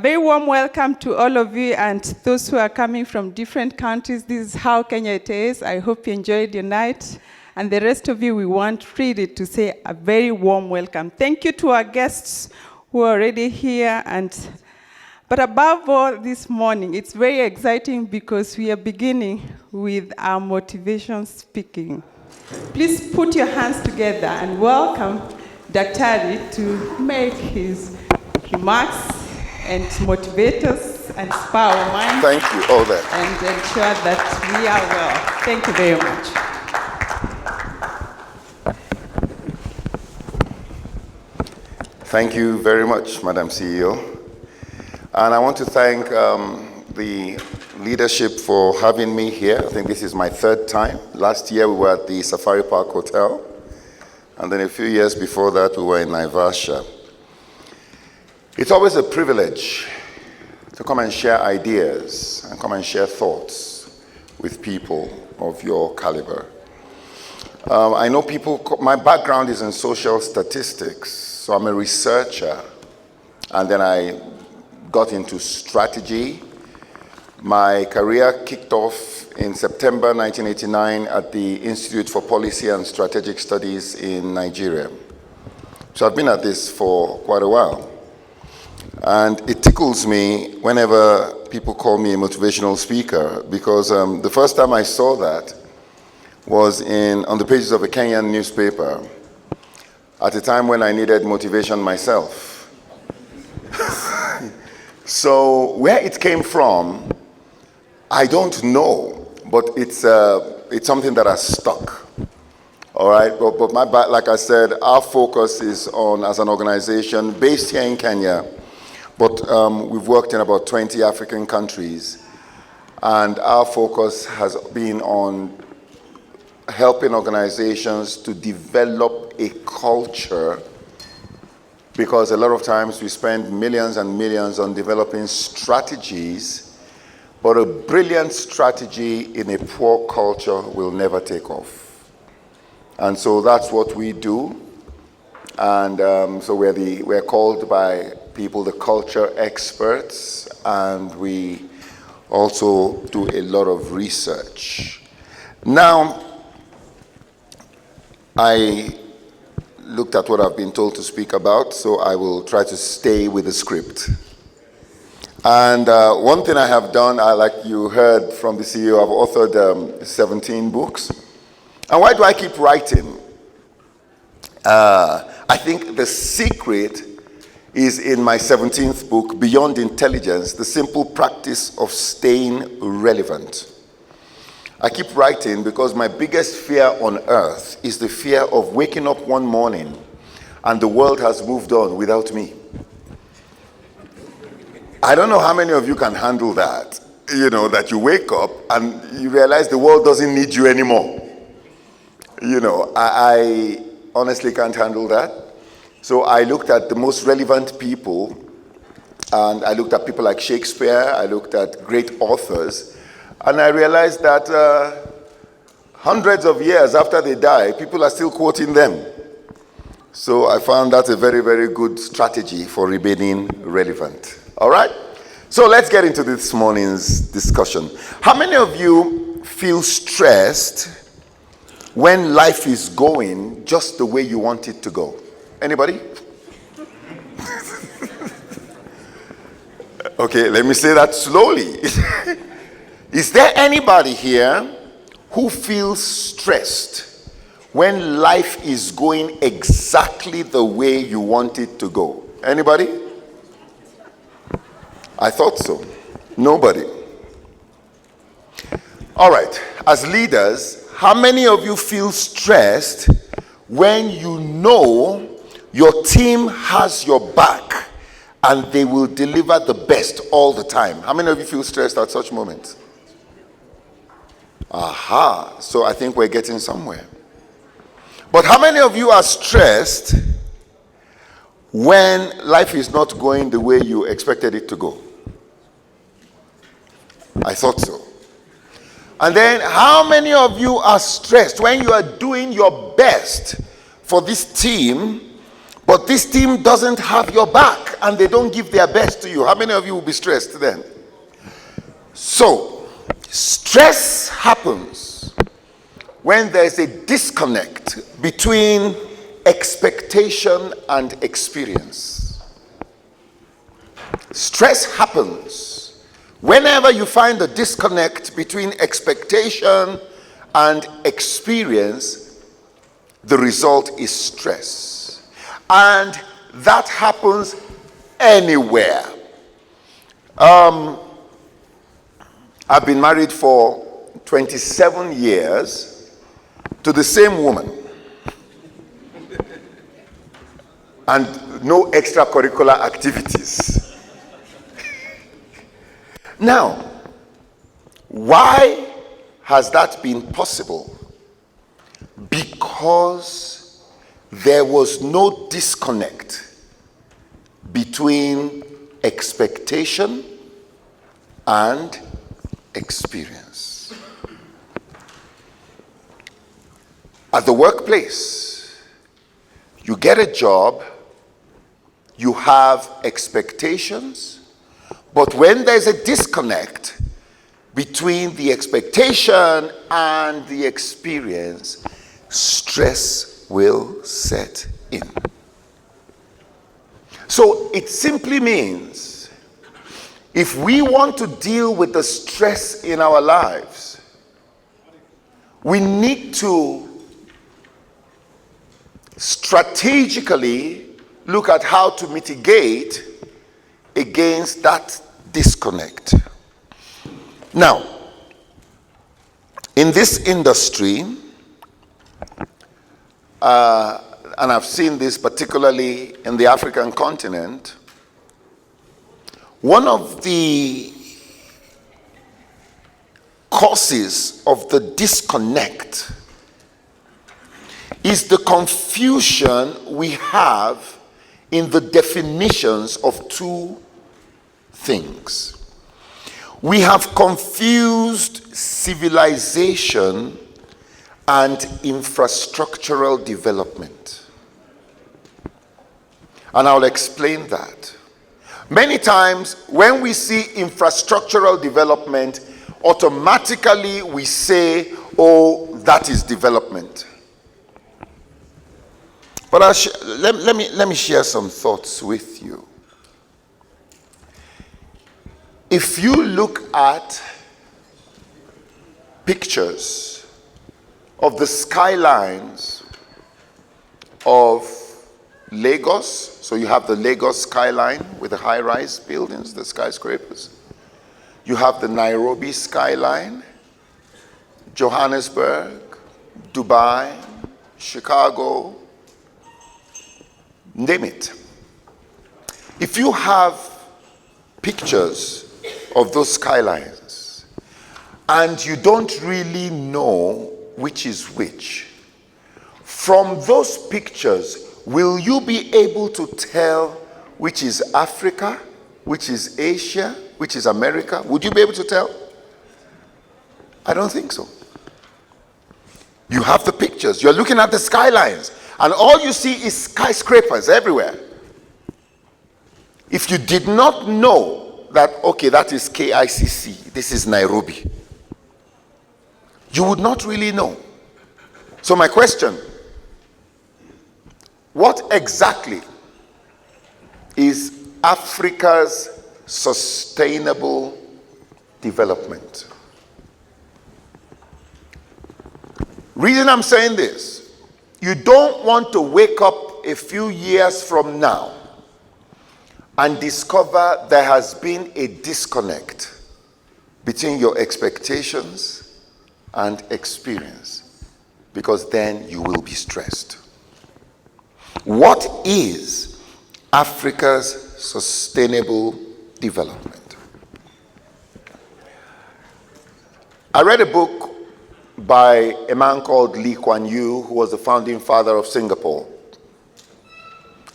very warm welcome to all of you and those who are coming from different countries. This is how Kenya it is. I hope you enjoyed your night. And the rest of you, we want really to say a very warm welcome. Thank you to our guests who are already here. But above all, this morning, it's very exciting because we are beginning with our motivation speaking. Please put your hands together and welcome Daktari to make his remarks and motivate us and inspire our minds. Thank you, all that. And ensure that we are well. Thank you very much. Thank you very much, Madam CEO. And I want to thank the leadership for having me here. I think this is my third time. Last year we were at the Safari Park Hotel. And then a few years before that we were in Naivasha. It's always a privilege to come and share ideas and come and share thoughts with people of your caliber. I know people, my background is in social statistics, so I'm a researcher, and then I got into strategy. My career kicked off in September 1989 at the Institute for Policy and Strategic Studies in Nigeria. So I've been at this for quite a while. And it tickles me whenever people call me a motivational speaker, because the first time I saw that was on the pages of a Kenyan newspaper at a time when I needed motivation myself. So where it came from, I don't know, but it's something that has stuck. All right, but like I said, our focus is on, as an organization based here in Kenya, but we've worked in about 20 African countries, and our focus has been on helping organizations to develop a culture, because a lot of times we spend millions and millions on developing strategies, but a brilliant strategy in a poor culture will never take off. And so that's what we do. And so we're called by people the culture experts, and we also do a lot of research. Now, I looked at what I've been told to speak about, so I will try to stay with the script. And one thing I have done, like you heard from the CEO, I've authored 17 books. And why do I keep writing? I think the secret is in my 17th book, Beyond Intelligence, The Simple Practice of Staying Relevant. I keep writing because my biggest fear on earth is the fear of waking up one morning and the world has moved on without me. I don't know how many of you can handle that, that you wake up and you realize the world doesn't need you anymore. I honestly can't handle that. So I looked at the most relevant people, and I looked at people like Shakespeare, I looked at great authors, and I realized that hundreds of years after they die, people are still quoting them. So I found that a very, very good strategy for remaining relevant. All right? So let's get into this morning's discussion. How many of you feel stressed when life is going just the way you want it to go? Anybody? Okay, let me say that slowly. Is there anybody here who feels stressed when life is going exactly the way you want it to go? Anybody? I thought so. Nobody. All right, as leaders, how many of you feel stressed when you know your team has your back and they will deliver the best all the time? How many of you feel stressed at such moments? Aha, so I think we're getting somewhere. But how many of you are stressed when life is not going the way you expected it to go? I thought so. And then how many of you are stressed when you are doing your best for this team, but this team doesn't have your back and they don't give their best to you, how many of you will be stressed then? So, stress happens when there's a disconnect between expectation and experience. Stress happens whenever you find a disconnect between expectation and experience. The result is stress. And that happens anywhere. I've been married for 27 years to the same woman. And no extracurricular activities. Now, why has that been possible? Because there was no disconnect between expectation and experience. At the workplace, you get a job, you have expectations, but when there's a disconnect between the expectation and the experience, stress will set in. So it simply means if we want to deal with the stress in our lives, we need to strategically look at how to mitigate against that disconnect. Now, in this industry, and I've seen this particularly in the African continent, one of the causes of the disconnect is the confusion we have in the definitions of two things. We have confused civilization and infrastructural development. And I'll explain that. Many times when we see infrastructural development, automatically we say, oh, that is development. But let me share some thoughts with you. If you look at pictures of the skylines of Lagos, so you have the Lagos skyline with the high-rise buildings, the skyscrapers. You have the Nairobi skyline, Johannesburg, Dubai, Chicago, name it. If you have pictures of those skylines and you don't really know which is which, from those pictures, will you be able to tell which is Africa, which is Asia, which is America? Would you be able to tell? I don't think so. You have the pictures, you're looking at the skylines, and all you see is skyscrapers everywhere. If you did not know that, okay, that is KICC, this is Nairobi, you would not really know. So my question, what exactly is Africa's sustainable development? Reason I'm saying this, you don't want to wake up a few years from now and discover there has been a disconnect between your expectations and experience, because then you will be stressed. What is Africa's sustainable development? I read a book by a man called Lee Kuan Yew, who was the founding father of Singapore.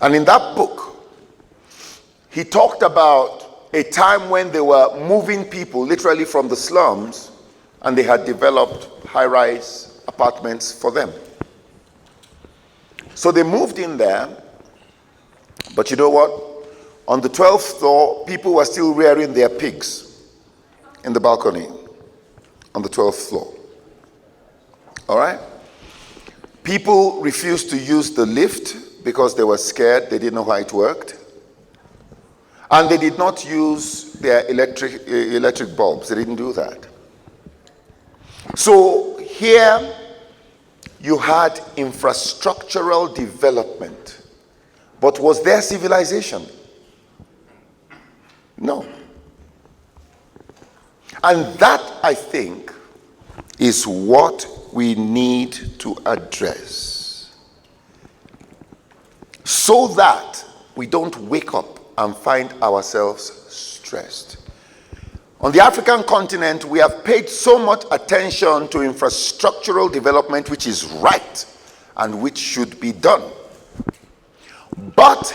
And in that book, he talked about a time when they were moving people literally from the slums, and they had developed high-rise apartments for them. So they moved in there, but you know what? On the 12th floor, people were still rearing their pigs in the balcony on the 12th floor. All right? People refused to use the lift because they were scared. They didn't know how it worked. And they did not use their electric bulbs. They didn't do that. So here you had infrastructural development. But was there civilization? No. And that, I think, is what we need to address, so that we don't wake up and find ourselves stressed. On the African continent, we have paid so much attention to infrastructural development, which is right and which should be done. But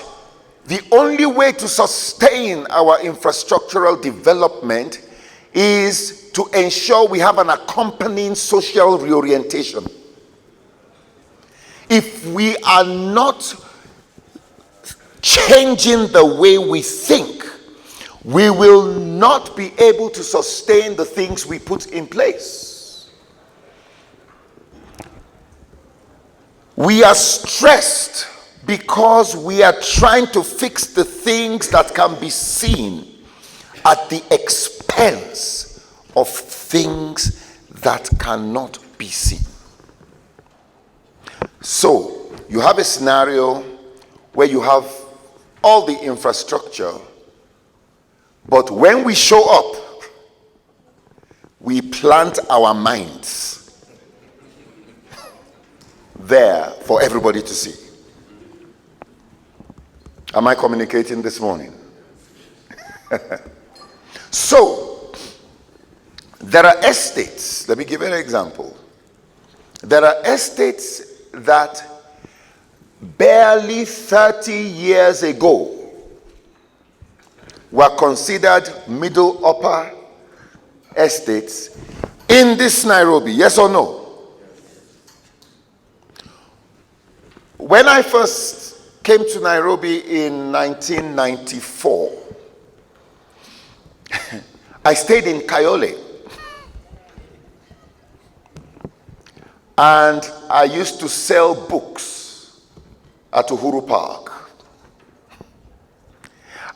the only way to sustain our infrastructural development is to ensure we have an accompanying social reorientation. If we are not changing the way we think, we will not be able to sustain the things we put in place. We are stressed because we are trying to fix the things that can be seen at the expense of things that cannot be seen. So, you have a scenario where you have all the infrastructure, but when we show up, we plant our minds there for everybody to see. Am I communicating this morning? So, there are estates. Let me give you an example. There are estates that barely 30 years ago were considered middle upper estates in this Nairobi. Yes or no? When I first came to Nairobi in 1994, I stayed in Kayole. And I used to sell books at Uhuru Park.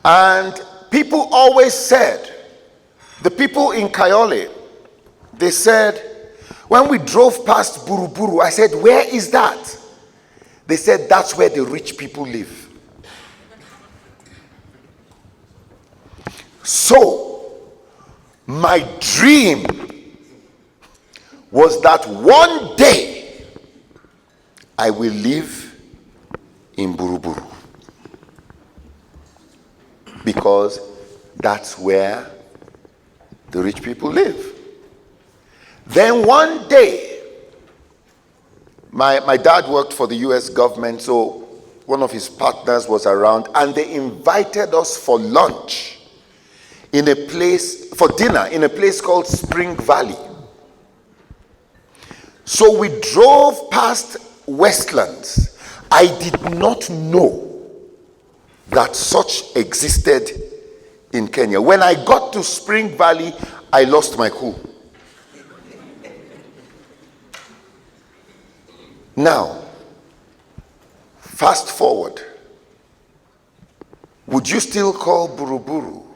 And people always said, the people in Kayole, they said, when we drove past Buruburu, I said, where is that? They said, that's where the rich people live. So, my dream was that one day I will live in Buruburu, because that's where the rich people live. Then one day, my dad worked for the US government, so one of his partners was around, and they invited us for lunch for dinner in a place called Spring Valley. So we drove past Westlands. I did not know that such existed in Kenya. When I got to Spring Valley, I lost my cool. Now, fast forward. Would you still call Buruburu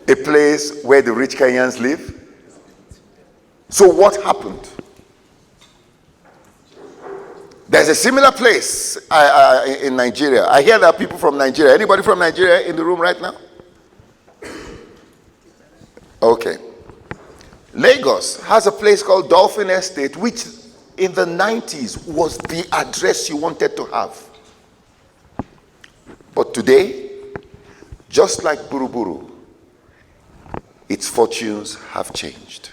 a place where the rich Kenyans live? So what happened? There's a similar place in Nigeria. I hear there are people from Nigeria. Anybody from Nigeria in the room right now? Okay. Lagos has a place called Dolphin Estate, which in the 90s was the address you wanted to have. But today, just like Buruburu, its fortunes have changed.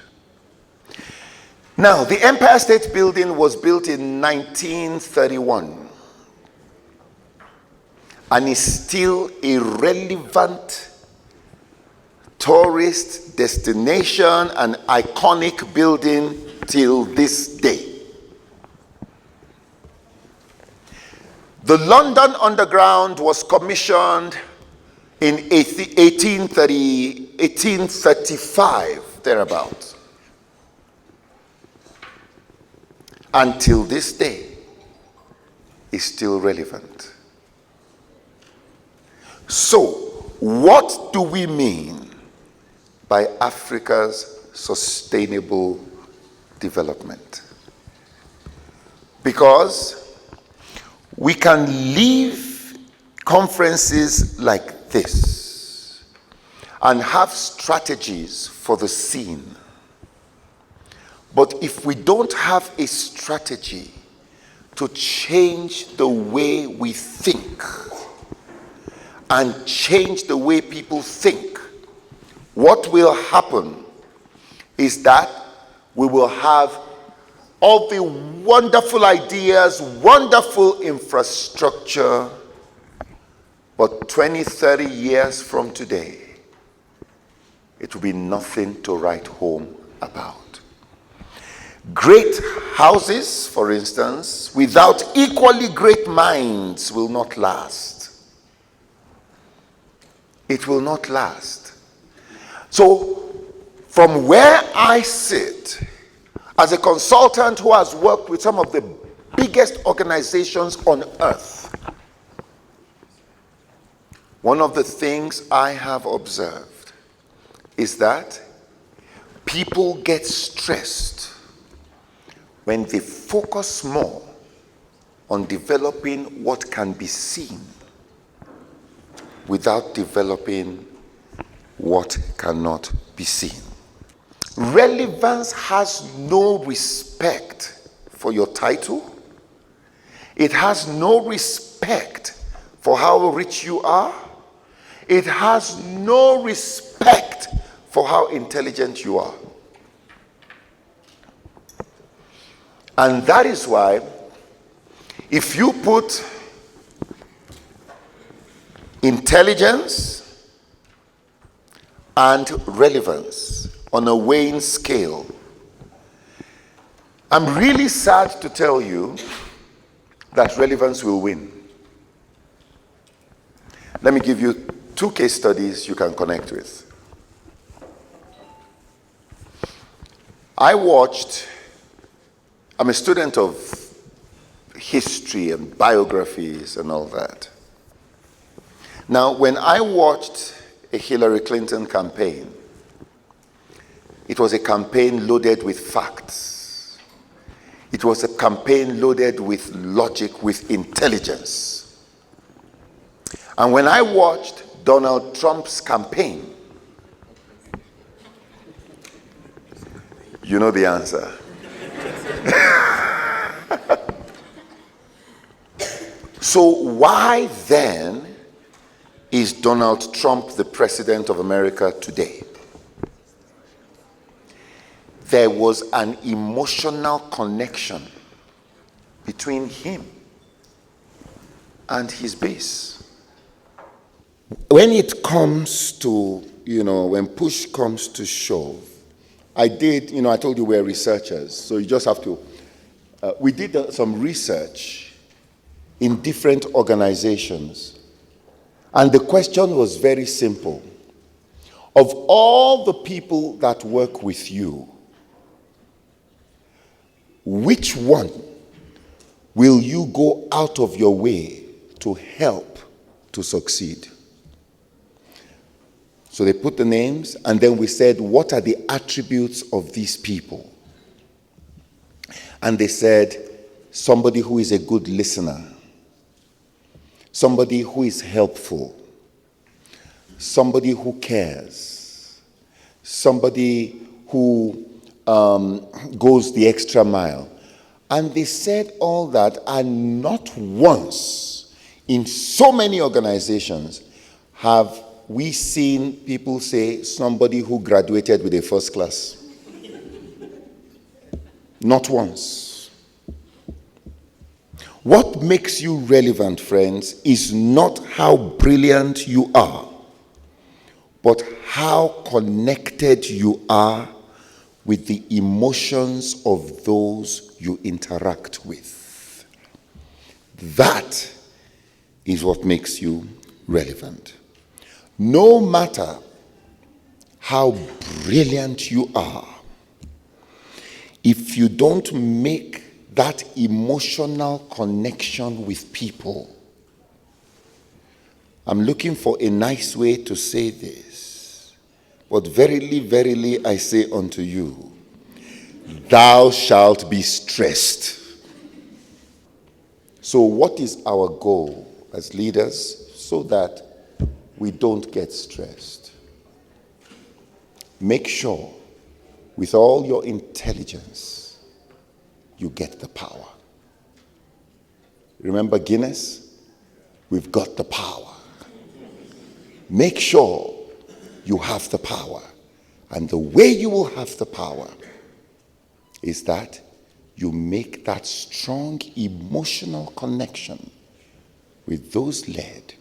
Now, the Empire State Building was built in 1931 and is still a relevant tourist destination, an iconic building till this day. The London Underground was commissioned in 1835, thereabouts. Until this day, is still relevant. So, what do we mean by Africa's sustainable development? Because we can leave conferences like this and have strategies for the scene. But if we don't have a strategy to change the way we think and change the way people think, what will happen is that we will have all the wonderful ideas, wonderful infrastructure, but 20, 30 years from today, it will be nothing to write home about. Great houses, for instance, without equally great minds will not last. It will not last. So, from where I sit, as a consultant who has worked with some of the biggest organizations on earth, one of the things I have observed is that people get stressed when they focus more on developing what can be seen without developing what cannot be seen. Relevance has no respect for your title. It has no respect for how rich you are. It has no respect for how intelligent you are. And that is why, if you put intelligence and relevance on a weighing scale, I'm really sad to tell you that relevance will win. Let me give you 2 case studies you can connect with. I'm a student of history and biographies and all that. Now, when I watched a Hillary Clinton campaign, it was a campaign loaded with facts. It was a campaign loaded with logic, with intelligence. And when I watched Donald Trump's campaign, you know the answer. So why then is Donald Trump the president of America today? There was an emotional connection between him and his base. When it comes to, when push comes to shove, I told you we're researchers, so you just have to, we did some research in different organizations, and the question was very simple. Of all the people that work with you, which one will you go out of your way to help to succeed? So they put the names, and then we said, what are the attributes of these people? And they said, somebody who is a good listener, somebody who is helpful, somebody who cares, somebody who goes the extra mile. And they said all that, and not once in so many organizations have we seen people say somebody who graduated with a first class. Not once. What makes you relevant, friends, is not how brilliant you are, but how connected you are with the emotions of those you interact with. That is what makes you relevant. No matter how brilliant you are, if you don't make that emotional connection with people, I'm looking for a nice way to say this, but verily, verily, I say unto you, thou shalt be stressed. So what is our goal as leaders so that we don't get stressed? Make sure with all your intelligence, you get the power. Remember Guinness? We've got the power. Make sure you have the power. And the way you will have the power is that you make that strong emotional connection with those led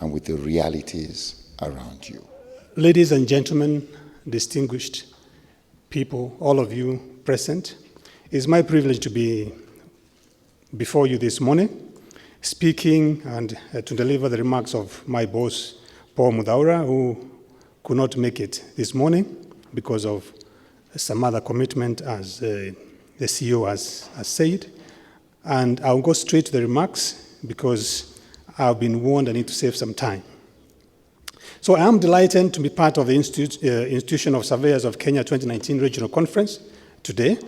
and with the realities around you. Ladies and gentlemen, distinguished people, all of you present, it's my privilege to be before you this morning, speaking and to deliver the remarks of my boss, Paul Mudaura, who could not make it this morning because of some other commitment, as the CEO has said. And I'll go straight to the remarks because I've been warned I need to save some time. So I am delighted to be part of the Institution of Surveyors of Kenya 2019 Regional Conference today.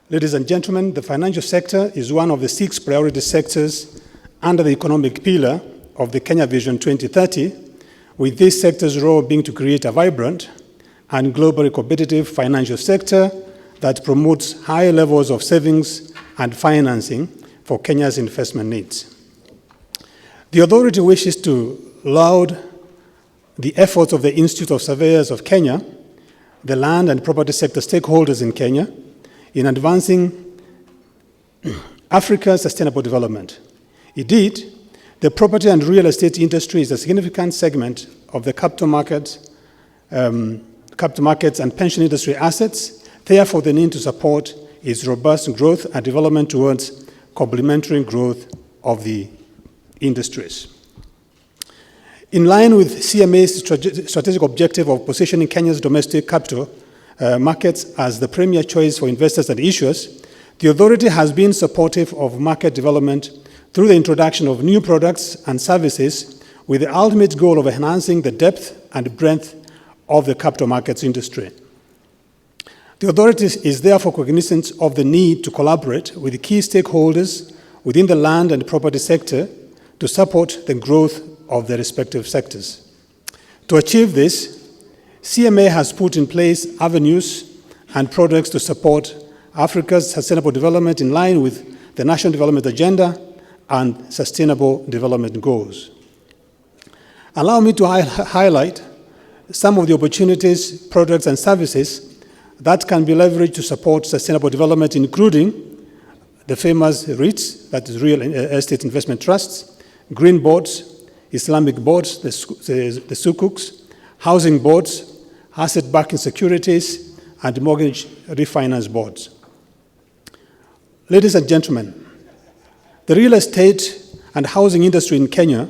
Ladies and gentlemen, the financial sector is one of the 6 priority sectors under the economic pillar of the Kenya Vision 2030, with this sector's role being to create a vibrant and globally competitive financial sector that promotes high levels of savings and financing for Kenya's investment needs. The authority wishes to laud the efforts of the Institute of Surveyors of Kenya, the land and property sector stakeholders in Kenya, in advancing Africa's sustainable development. Indeed, the property and real estate industry is a significant segment of the capital markets and pension industry assets. Therefore, the need to support its robust growth and development towards complementary growth of the industries. In line with CMA's strategic objective of positioning Kenya's domestic capital markets as the premier choice for investors and issuers, the authority has been supportive of market development through the introduction of new products and services with the ultimate goal of enhancing the depth and breadth of the capital markets industry. The authority is therefore cognizant of the need to collaborate with key stakeholders within the land and property sector to support the growth of the respective sectors. To achieve this, CMA has put in place avenues and products to support Africa's sustainable development in line with the National Development Agenda and Sustainable Development Goals. Allow me to highlight some of the opportunities, products, and services that can be leveraged to support sustainable development, including the famous REITs, that is Real Estate Investment Trusts, green boards, Islamic boards, the sukuks, housing boards, asset-backing securities, and mortgage refinance boards. Ladies and gentlemen, the real estate and housing industry in Kenya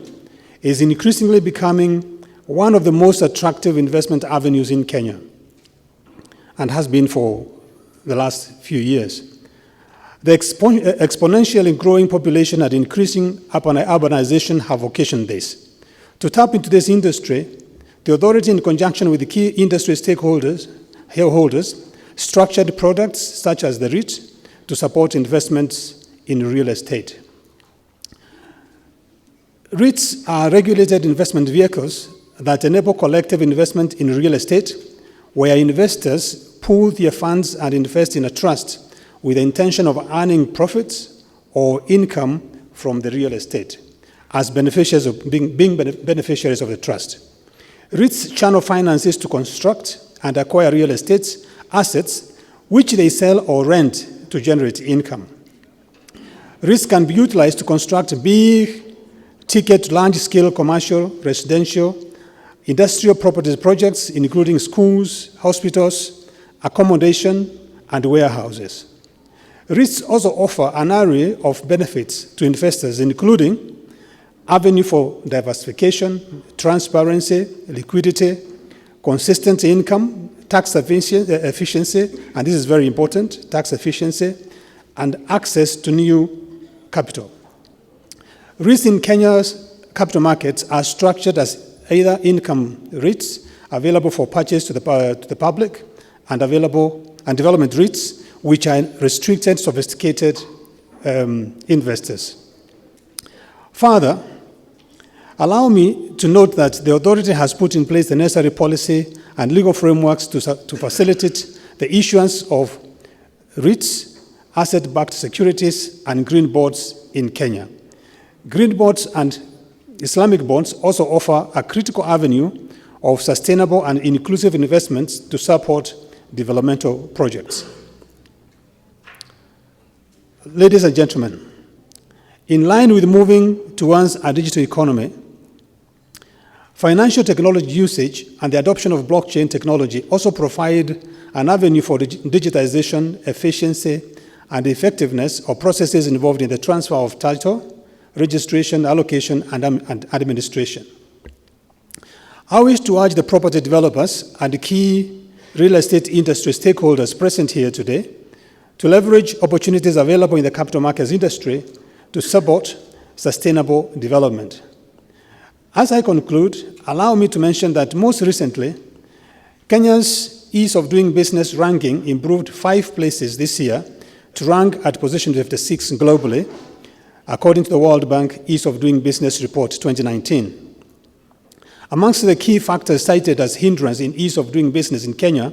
is increasingly becoming one of the most attractive investment avenues in Kenya, and has been for the last few years. The exponentially growing population and increasing urbanization have occasioned this. To tap into this industry, the authority, in conjunction with the key industry stakeholders, structured products such as the REIT to support investments in real estate. REITs are regulated investment vehicles that enable collective investment in real estate, where investors pool their funds and invest in a trust with the intention of earning profits or income from the real estate as beneficiaries of being beneficiaries of the trust. REITs channel finances to construct and acquire real estate assets which they sell or rent to generate income. REITs can be utilized to construct big-ticket, large-scale commercial, residential, industrial property projects, including schools, hospitals, accommodation, and warehouses. REITs also offer an array of benefits to investors, including avenue for diversification, transparency, liquidity, consistent income, tax efficiency, and this is very important, tax efficiency, and access to new capital. REITs in Kenya's capital markets are structured as either income REITs available for purchase to the public and development REITs, which are restricted, sophisticated investors. Further, allow me to note that the authority has put in place the necessary policy and legal frameworks to facilitate the issuance of REITs, asset-backed securities, and green bonds in Kenya. Green bonds and Islamic bonds also offer a critical avenue of sustainable and inclusive investments to support developmental projects. Ladies and gentlemen, in line with moving towards a digital economy, financial technology usage and the adoption of blockchain technology also provide an avenue for digitization, efficiency, and effectiveness of processes involved in the transfer of title, registration, allocation, and administration. I wish to urge the property developers and the key real estate industry stakeholders present here today to leverage opportunities available in the capital markets industry to support sustainable development. As I conclude, allow me to mention that most recently, Kenya's ease of doing business ranking improved 5 places this year to rank at position 56 globally, according to the World Bank Ease of Doing Business Report 2019. Amongst the key factors cited as hindrance in ease of doing business in Kenya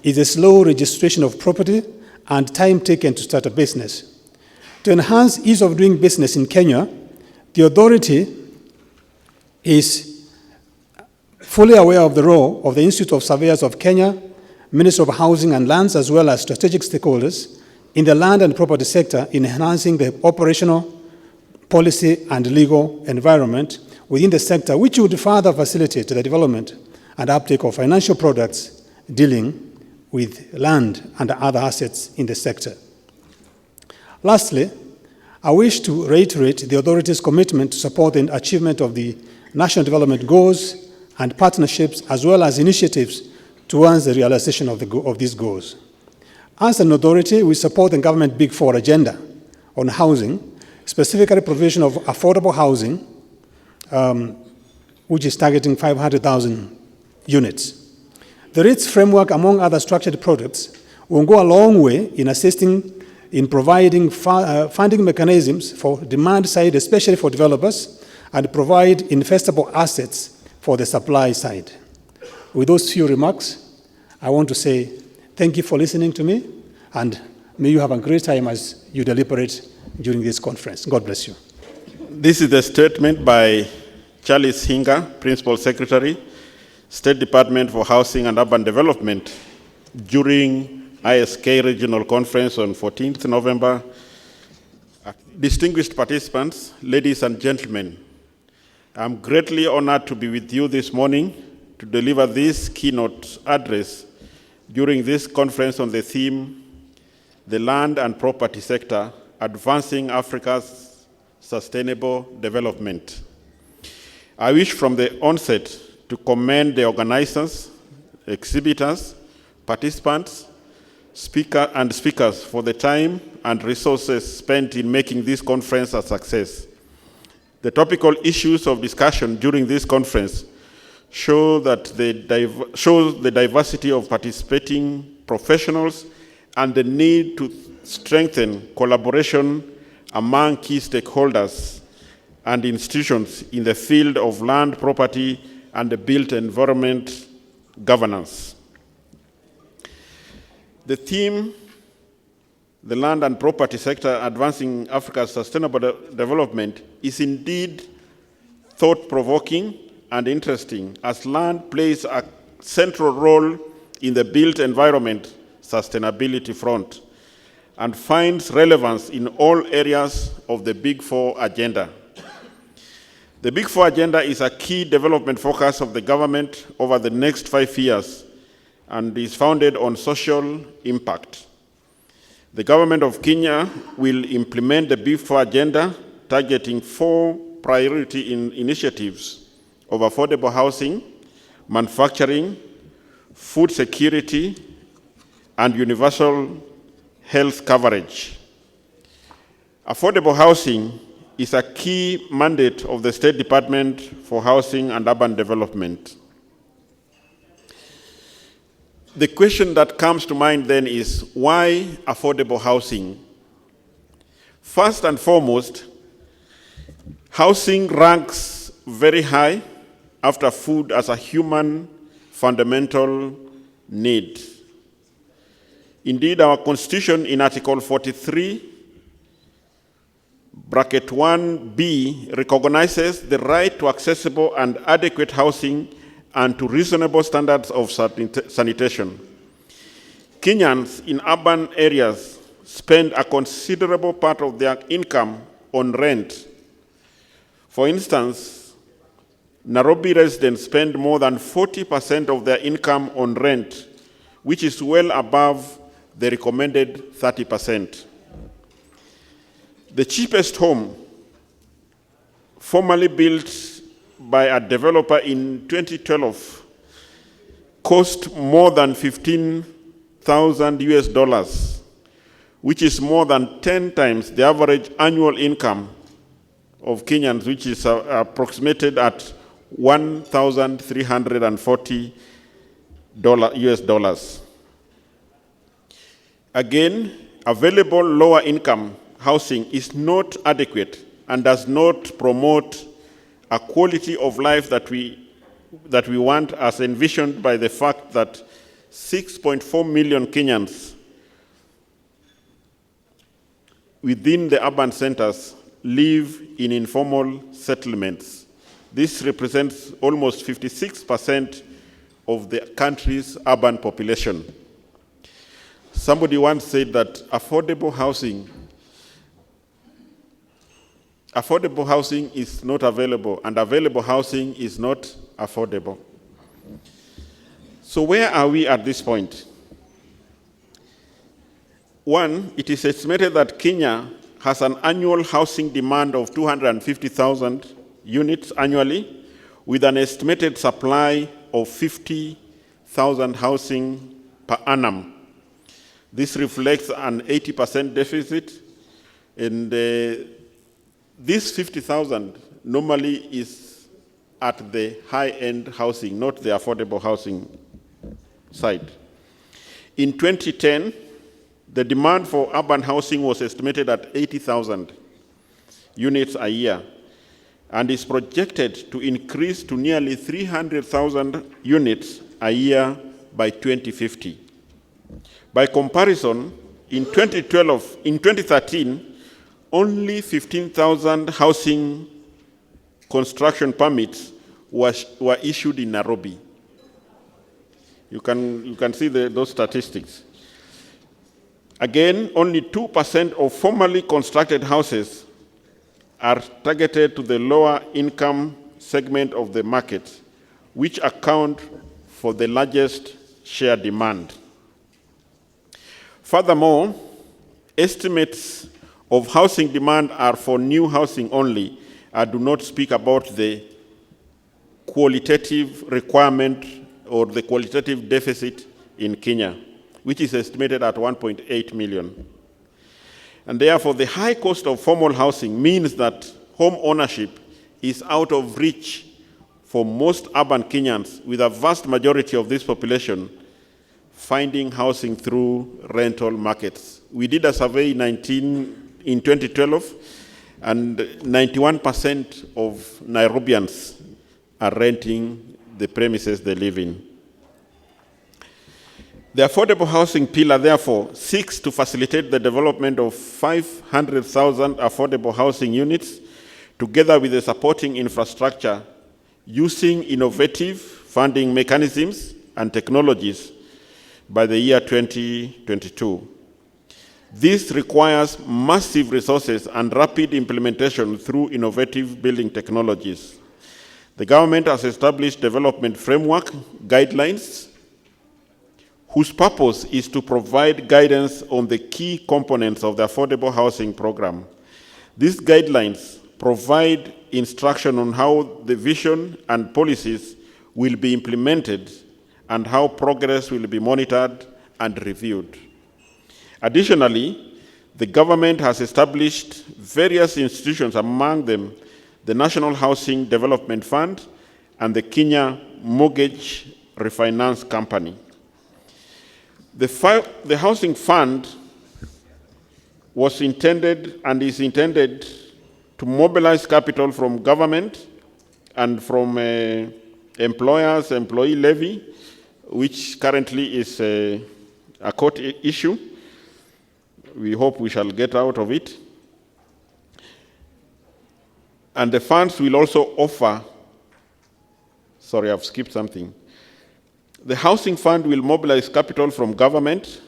is the slow registration of property and time taken to start a business. To enhance ease of doing business in Kenya, the authority is fully aware of the role of the Institute of Surveyors of Kenya, Ministry of Housing and Lands, as well as strategic stakeholders in the land and property sector in enhancing the operational, policy, and legal environment within the sector, which would further facilitate the development and uptake of financial products dealing with land and other assets in the sector. Lastly, I wish to reiterate the authority's commitment to support the achievement of the national development goals and partnerships, as well as initiatives towards the realization of these goals. As an authority, we support the government Big Four agenda on housing, specifically provision of affordable housing, which is targeting 500,000 units. The REITs framework, among other structured products, will go a long way in assisting in providing funding mechanisms for demand side, especially for developers, and provide investable assets for the supply side. With those few remarks, I want to say thank you for listening to me, and may you have a great time as you deliberate during this conference. God bless you. This is the statement by Charles Hinga, Principal Secretary, State Department for Housing and Urban Development, during ISK Regional Conference on 14th November. Distinguished participants, ladies and gentlemen, I'm greatly honored to be with you this morning to deliver this keynote address during this conference on the theme, The Land and Property Sector, Advancing Africa's Sustainable Development. I wish from the onset to commend the organizers, exhibitors, participants, speakers for the time and resources spent in making this conference a success. The topical issues of discussion during this conference show the diversity of participating professionals and the need to strengthen collaboration among key stakeholders and institutions in the field of land property and the built environment governance. The theme, the land and property sector advancing Africa's sustainable development, is indeed thought-provoking and interesting, as land plays a central role in the built environment sustainability front and finds relevance in all areas of the Big Four agenda. The Big Four agenda is a key development focus of the government over the next 5 years and is founded on social impact. The government of Kenya will implement the Big Four agenda, targeting 4 priority initiatives of affordable housing, manufacturing, food security, and universal health coverage. Affordable housing is a key mandate of the State Department for Housing and Urban Development. The question that comes to mind then is, why affordable housing? First and foremost, housing ranks very high after food as a human fundamental need. Indeed, our Constitution in Article 43, bracket 1b, recognizes the right to accessible and adequate housing and to reasonable standards of sanitation. Kenyans in urban areas spend a considerable part of their income on rent. For instance, Nairobi residents spend more than 40% of their income on rent, which is well above the recommended 30%. The cheapest home, formerly built by a developer in 2012, cost more than $15,000, which is more than 10 times the average annual income of Kenyans, which is approximated at $1,340 US. Again, available lower income housing is not adequate and does not promote a quality of life that we want, as envisioned by the fact that 6.4 million Kenyans within the urban centers live in informal settlements. This represents almost 56% of the country's urban population. Somebody once said that affordable housing is not available, and available housing is not affordable. So where are we at this point? One, it is estimated that Kenya has an annual housing demand of 250,000 units annually, with an estimated supply of 50,000 housing per annum. This reflects an 80% deficit, and this 50,000 normally is at the high-end housing, not the affordable housing side. In 2010, the demand for urban housing was estimated at 80,000 units a year, and is projected to increase to nearly 300,000 units a year by 2050. By comparison, in 2013, only 15,000 housing construction permits were issued in Nairobi. You can see those statistics. Again, only 2% of formerly constructed houses are targeted to the lower income segment of the market, which account for the largest share demand. Furthermore, estimates of housing demand are for new housing only and do not speak about the qualitative requirement or the qualitative deficit in Kenya, which is estimated at 1.8 million. And therefore, the high cost of formal housing means that home ownership is out of reach for most urban Kenyans, with a vast majority of this population finding housing through rental markets. We did a survey in 2012, and 91% of Nairobians are renting the premises they live in. The affordable housing pillar, therefore, seeks to facilitate the development of 500,000 affordable housing units, together with the supporting infrastructure, using innovative funding mechanisms and technologies by the year 2022. This requires massive resources and rapid implementation through innovative building technologies. The government has established development framework guidelines whose purpose is to provide guidance on the key components of the affordable housing program. These guidelines provide instruction on how the vision and policies will be implemented and how progress will be monitored and reviewed. Additionally, the government has established various institutions, among them the National Housing Development Fund and the Kenya Mortgage Refinance Company. The Housing Fund was intended and is intended to mobilize capital from government and from employers, employee levy, which currently is a court issue. We hope we shall get out of it. And the funds will also offer, sorry, I've skipped something. The Housing Fund will mobilize capital from government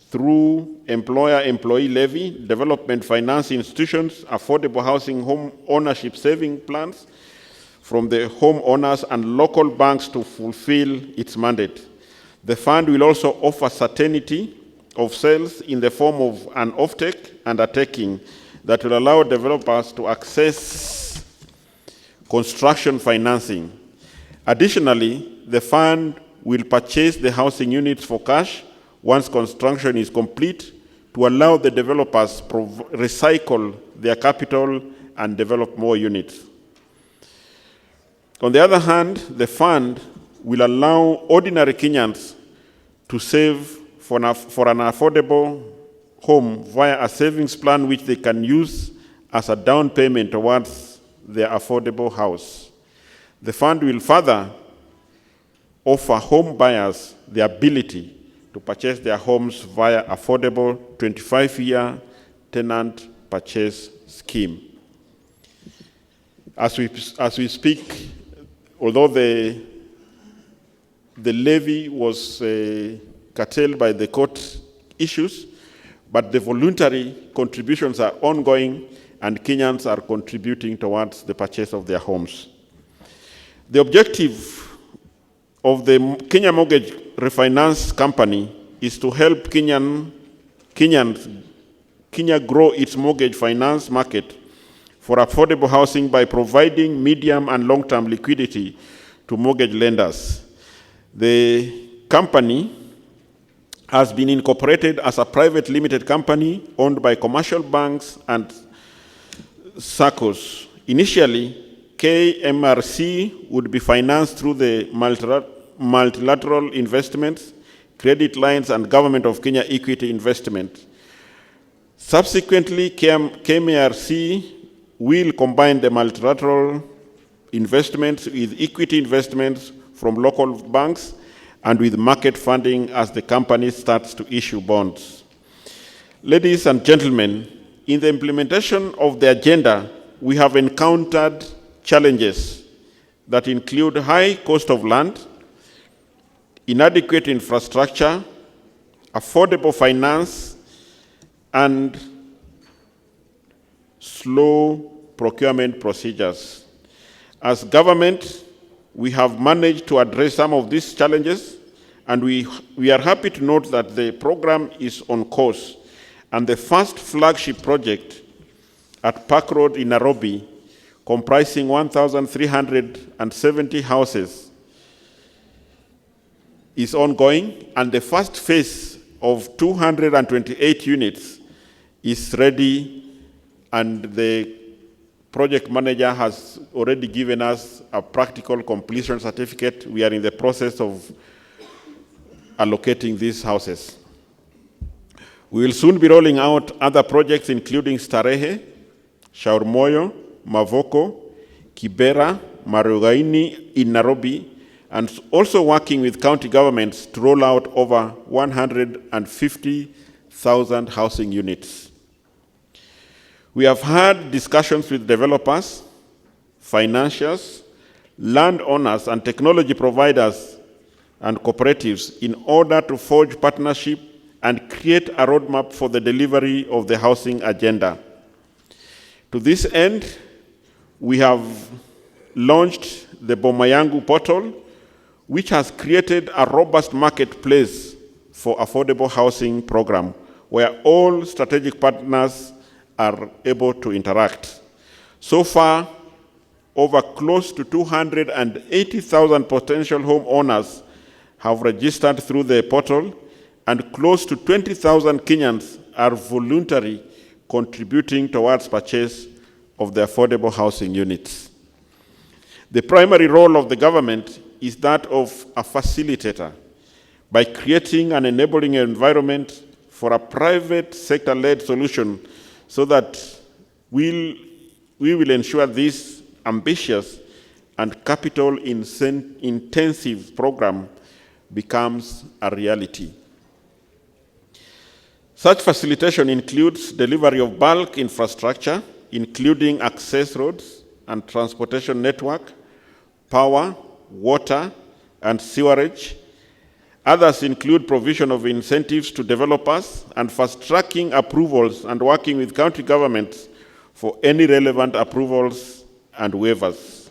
through employer-employee levy, development finance institutions, affordable housing home ownership saving plans from the homeowners and local banks to fulfill its mandate. The fund will also offer certainty of sales in the form of an offtake and a taking that will allow developers to access construction financing. Additionally, the fund will purchase the housing units for cash once construction is complete to allow the developers to recycle their capital and develop more units. On the other hand, the fund will allow ordinary Kenyans to save for an affordable home via a savings plan which they can use as a down payment towards their affordable house. The fund will further offer home buyers the ability to purchase their homes via affordable 25-year tenant purchase scheme. As we speak, although the levy was curtailed by the court issues, but the voluntary contributions are ongoing and Kenyans are contributing towards the purchase of their homes. The objective of the Kenya Mortgage Refinance Company is to help Kenya grow its mortgage finance market for affordable housing by providing medium and long-term liquidity to mortgage lenders. The company has been incorporated as a private limited company owned by commercial banks and SACCOs. Initially, KMRC would be financed through the multilateral investments, credit lines, and Government of Kenya equity investment. Subsequently, KMRC will combine the multilateral investments with equity investments from local banks and with market funding as the company starts to issue bonds. Ladies and gentlemen, in the implementation of the agenda, we have encountered challenges that include high cost of land, inadequate infrastructure, affordable finance, and slow procurement procedures. As government, we have managed to address some of these challenges, and we are happy to note that the program is on course, and the first flagship project at Park Road in Nairobi, comprising 1,370 houses, is ongoing, and the first phase of 228 units is ready, and the project manager has already given us a practical completion certificate. We are in the process of allocating these houses. We will soon be rolling out other projects including Starehe, Shaurmoyo, Mavoko, Kibera, Marugaini in Nairobi, and also working with county governments to roll out over 150,000 housing units. We have had discussions with developers, financiers, landowners, and technology providers and cooperatives in order to forge partnership and create a roadmap for the delivery of the housing agenda. To this end, we have launched the Bomayangu portal, which has created a robust marketplace for affordable housing program, where all strategic partners are able to interact. So far, over close to 280,000 potential homeowners have registered through the portal, and close to 20,000 Kenyans are voluntarily contributing towards purchase of the affordable housing units. The primary role of the government is that of a facilitator by creating an enabling environment for a private sector-led solution so that we will ensure this ambitious and capital-intensive program becomes a reality. Such facilitation includes delivery of bulk infrastructure, including access roads and transportation network, power, water, and sewerage. Others include provision of incentives to developers and fast-tracking approvals and working with county governments for any relevant approvals and waivers.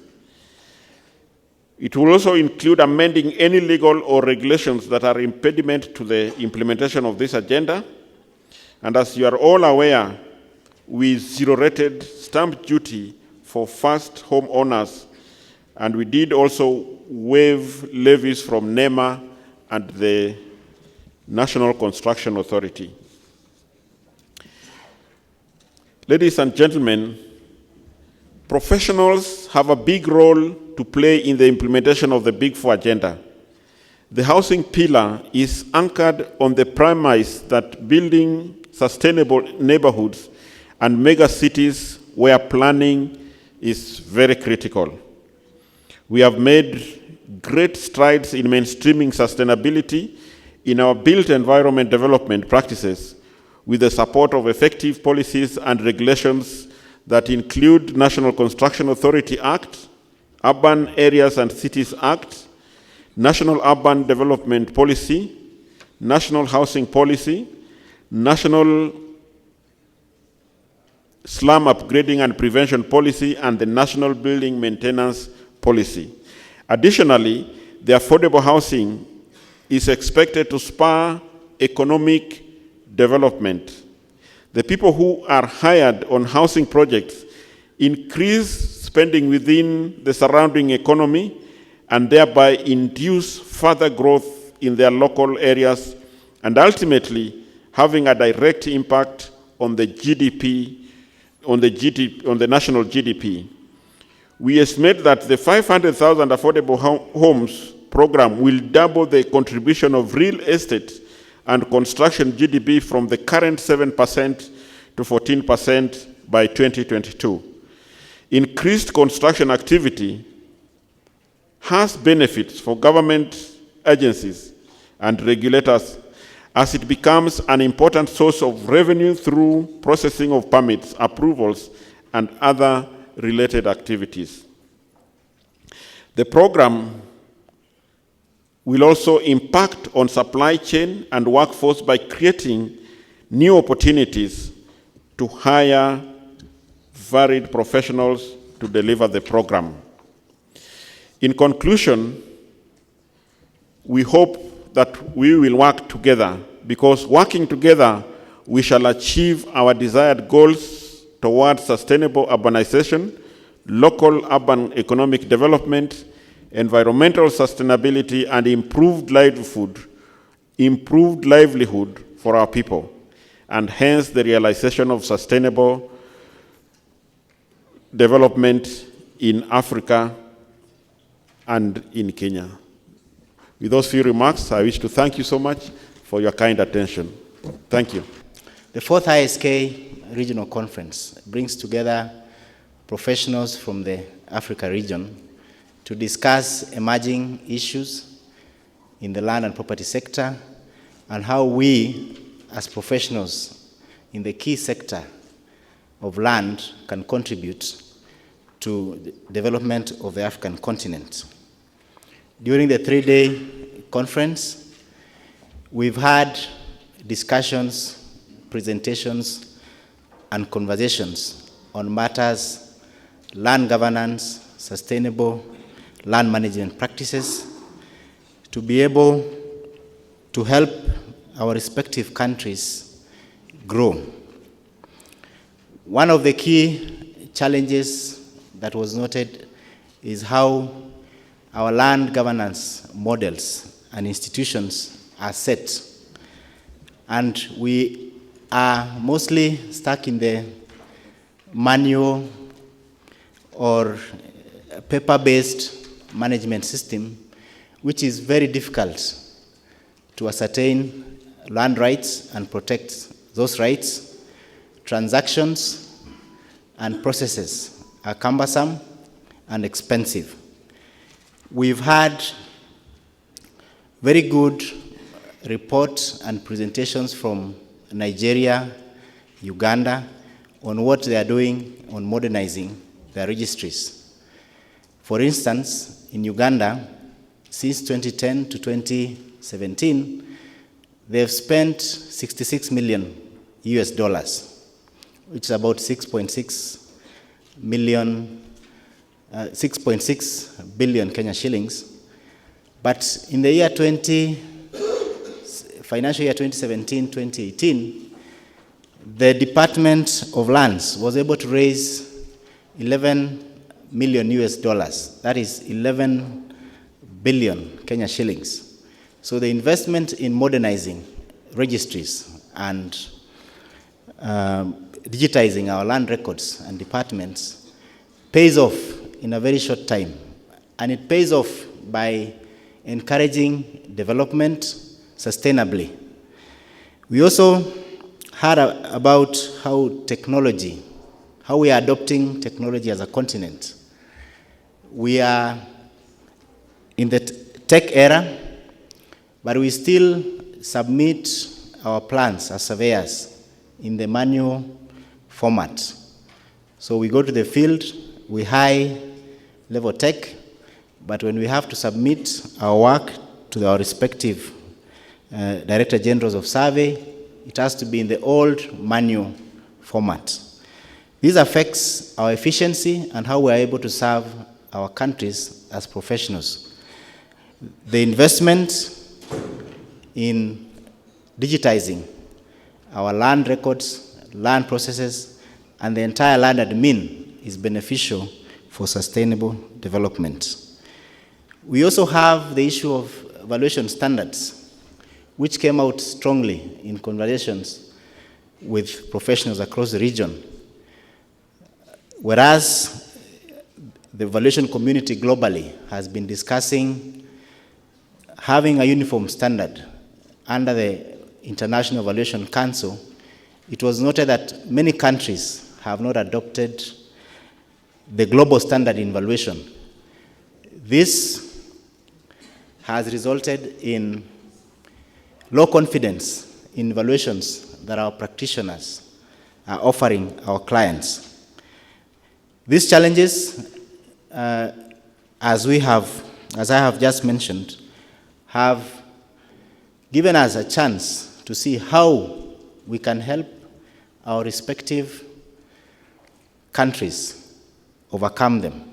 It will also include amending any legal or regulations that are impediment to the implementation of this agenda. And as you are all aware, we zero-rated stamp duty for first home owners, and we did also waive levies from NEMA and the National Construction Authority. Ladies and gentlemen, professionals have a big role to play in the implementation of the Big Four agenda. The housing pillar is anchored on the premise that building sustainable neighborhoods and mega cities where planning is very critical. We have made great strides in mainstreaming sustainability in our built environment development practices with the support of effective policies and regulations that include National Construction Authority Act, Urban Areas and Cities Act, National Urban Development Policy, National Housing Policy, National Slum Upgrading and Prevention Policy, and the National Building Maintenance Policy. Additionally, the affordable housing is expected to spur economic development. The people who are hired on housing projects increase spending within the surrounding economy and thereby induce further growth in their local areas and ultimately having a direct impact on the GDP, on the national GDP. We estimate that the 500,000 affordable homes program will double the contribution of real estate and construction GDP from the current 7% to 14% by 2022. Increased construction activity has benefits for government agencies and regulators as it becomes an important source of revenue through processing of permits, approvals, and other related activities. The program will also impact on supply chain and workforce by creating new opportunities to hire varied professionals to deliver the program. In conclusion, we hope that we will work together, because working together, we shall achieve our desired goals towards sustainable urbanization, local urban economic development, environmental sustainability, and improved livelihood for our people, and hence the realization of sustainable development in Africa and in Kenya. With those few remarks, I wish to thank you so much for your kind attention. Thank you. The fourth ISK Regional Conference brings together professionals from the Africa region to discuss emerging issues in the land and property sector and how we, as professionals in the key sector of land, can contribute to the development of the African continent. During the 3-day conference, we've had discussions, presentations, and conversations on matters, land governance, sustainable land management practices, to be able to help our respective countries grow. One of the key challenges that was noted is how our land governance models and institutions are set. And we are mostly stuck in the manual or paper-based management system, which is very difficult to ascertain land rights and protect those rights. Transactions and processes are cumbersome and expensive. We've had very good reports and presentations from Nigeria, Uganda, on what they are doing on modernizing their registries. For instance, in Uganda, since 2010 to 2017, they've spent 66 million US dollars, which is about 6.6 billion Kenya shillings. But in the year financial year 2017-2018, the Department of Lands was able to raise 11 million US dollars. That is 11 billion Kenya shillings. So the investment in modernizing registries and digitizing our land records and departments pays off in a very short time. And it pays off by encouraging development sustainably. We also heard about how we are adopting technology as a continent. We are in the tech era, but we still submit our plans as surveyors in the manual format. So we go to the field, we high-level tech, but when we have to submit our work to our respective Director Generals of Survey, it has to be in the old manual format. This affects our efficiency and how we are able to serve our countries as professionals. The investment in digitizing our land records, land processes, and the entire land admin is beneficial for sustainable development. We also have the issue of valuation standards, which came out strongly in conversations with professionals across the region. Whereas the valuation community globally has been discussing having a uniform standard under the International Valuation Council, it was noted that many countries have not adopted the global standard in valuation. This has resulted in low confidence in valuations that our practitioners are offering our clients. These challenges, as I have just mentioned, have given us a chance to see how we can help our respective countries overcome them.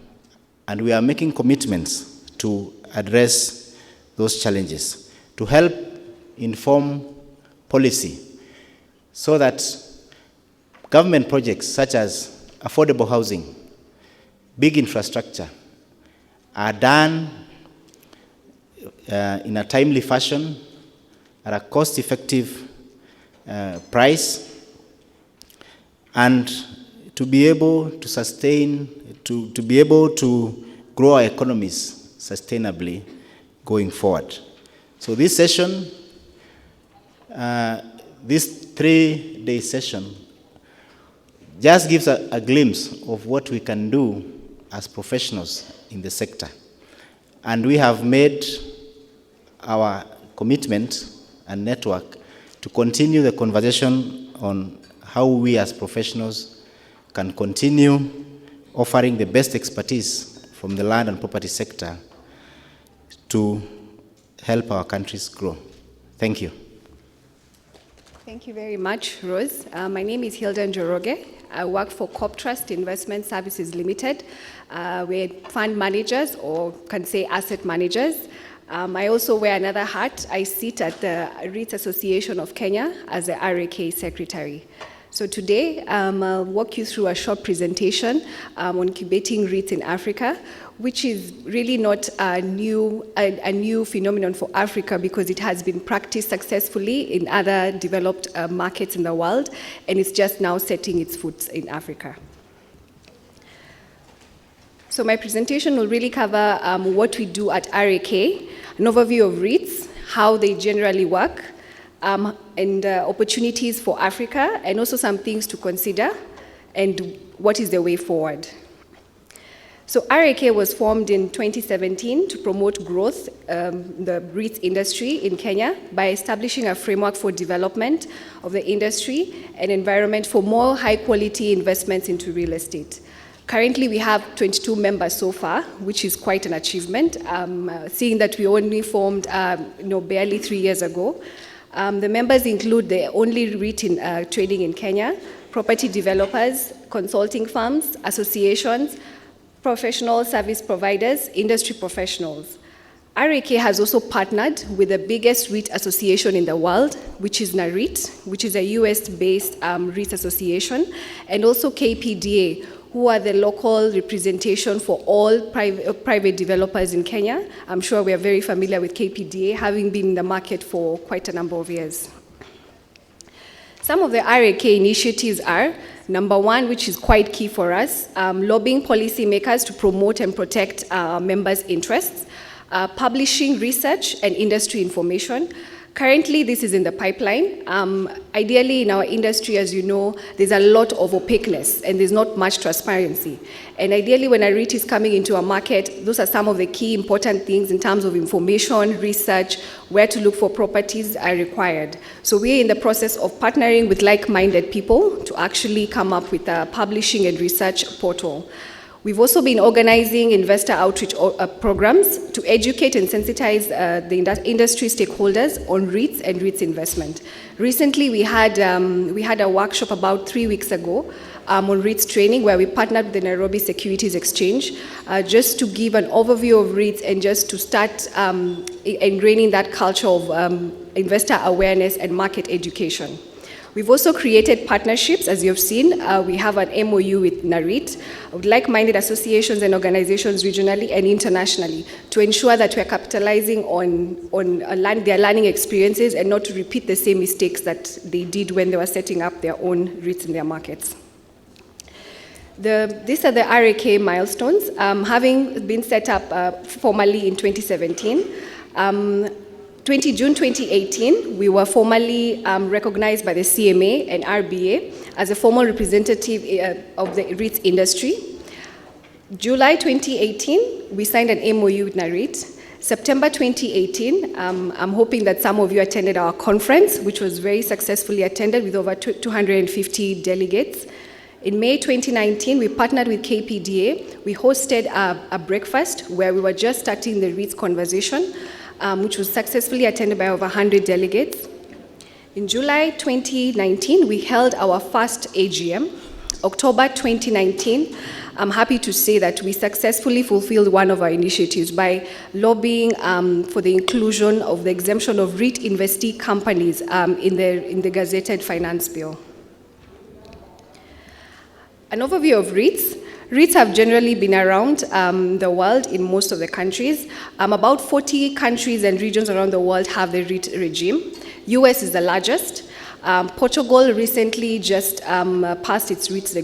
And we are making commitments to address those challenges, to help inform policy so that government projects such as affordable housing, big infrastructure, are done in a timely fashion at a cost-effective price, and to be able to sustain, to be able to grow our economies sustainably going forward. So this session, this 3-day session, just gives a glimpse of what we can do as professionals in the sector. And we have made our commitment and network to continue the conversation on how we as professionals can continue offering the best expertise from the land and property sector to help our countries grow. Thank you. Thank you very much, Rose. My name is Hilda Njoroge. I work for Corp Trust Investment Services Limited. We're fund managers, or can say asset managers. I also wear another hat. I sit at the REITs Association of Kenya as the RAK secretary. So today, I'll walk you through a short presentation on incubating REITs in Africa, which is really not a new phenomenon for Africa because it has been practiced successfully in other developed markets in the world, and it's just now setting its foot in Africa. So my presentation will really cover what we do at RAK, an overview of REITs, how they generally work, and opportunities for Africa, and also some things to consider, and what is the way forward. So RAK was formed in 2017 to promote growth in the REIT industry in Kenya by establishing a framework for development of the industry and environment for more high-quality investments into real estate. Currently, we have 22 members so far, which is quite an achievement, seeing that we only formed barely 3 years ago. The members include the only REIT trading in Kenya, property developers, consulting firms, associations, professional service providers, industry professionals. RAK has also partnered with the biggest REIT association in the world, which is NAREIT, which is a US-based REIT association, and also KPDA, who are the local representation for all private developers in Kenya. I'm sure we are very familiar with KPDA, having been in the market for quite a number of years. Some of the RAK initiatives are, number one, which is quite key for us, lobbying policymakers to promote and protect our members' interests, publishing research and industry information. Currently, this is in the pipeline. Ideally, in our industry, as you know, there's a lot of opaqueness and there's not much transparency. And ideally, when a REIT is coming into a market, those are some of the key important things in terms of information, research, where to look for properties are required. So we're in the process of partnering with like-minded people to actually come up with a publishing and research portal. We've also been organizing investor outreach programs to educate and sensitize the industry stakeholders on REITs and REITs investment. Recently, we had a workshop about 3 weeks ago on REITs training where we partnered with the Nairobi Securities Exchange just to give an overview of REITs and just to start ingraining that culture of investor awareness and market education. We've also created partnerships, as you've seen. We have an MOU with NAREIT, with like-minded associations and organizations regionally and internationally to ensure that we're capitalizing on their learning experiences and not to repeat the same mistakes that they did when they were setting up their own REITs in their markets. These are the RAK milestones, having been set up formally in 2017. June 2018, we were formally recognized by the CMA and RBA as a formal representative of the REITs industry. July 2018, we signed an MOU with NAREIT. September 2018, I'm hoping that some of you attended our conference, which was very successfully attended with over 250 delegates. In May 2019, we partnered with KPDA. We hosted a breakfast where we were just starting the REITs conversation, which was successfully attended by over 100 delegates. In July 2019, we held our first AGM. October 2019, I'm happy to say that we successfully fulfilled one of our initiatives by lobbying for the inclusion of the exemption of REIT investee companies in the gazetted finance bill. An overview of REITs. REITs have generally been around the world in most of the countries. About 40 countries and regions around the world have the REIT regime. US is the largest. Portugal recently just passed its REITs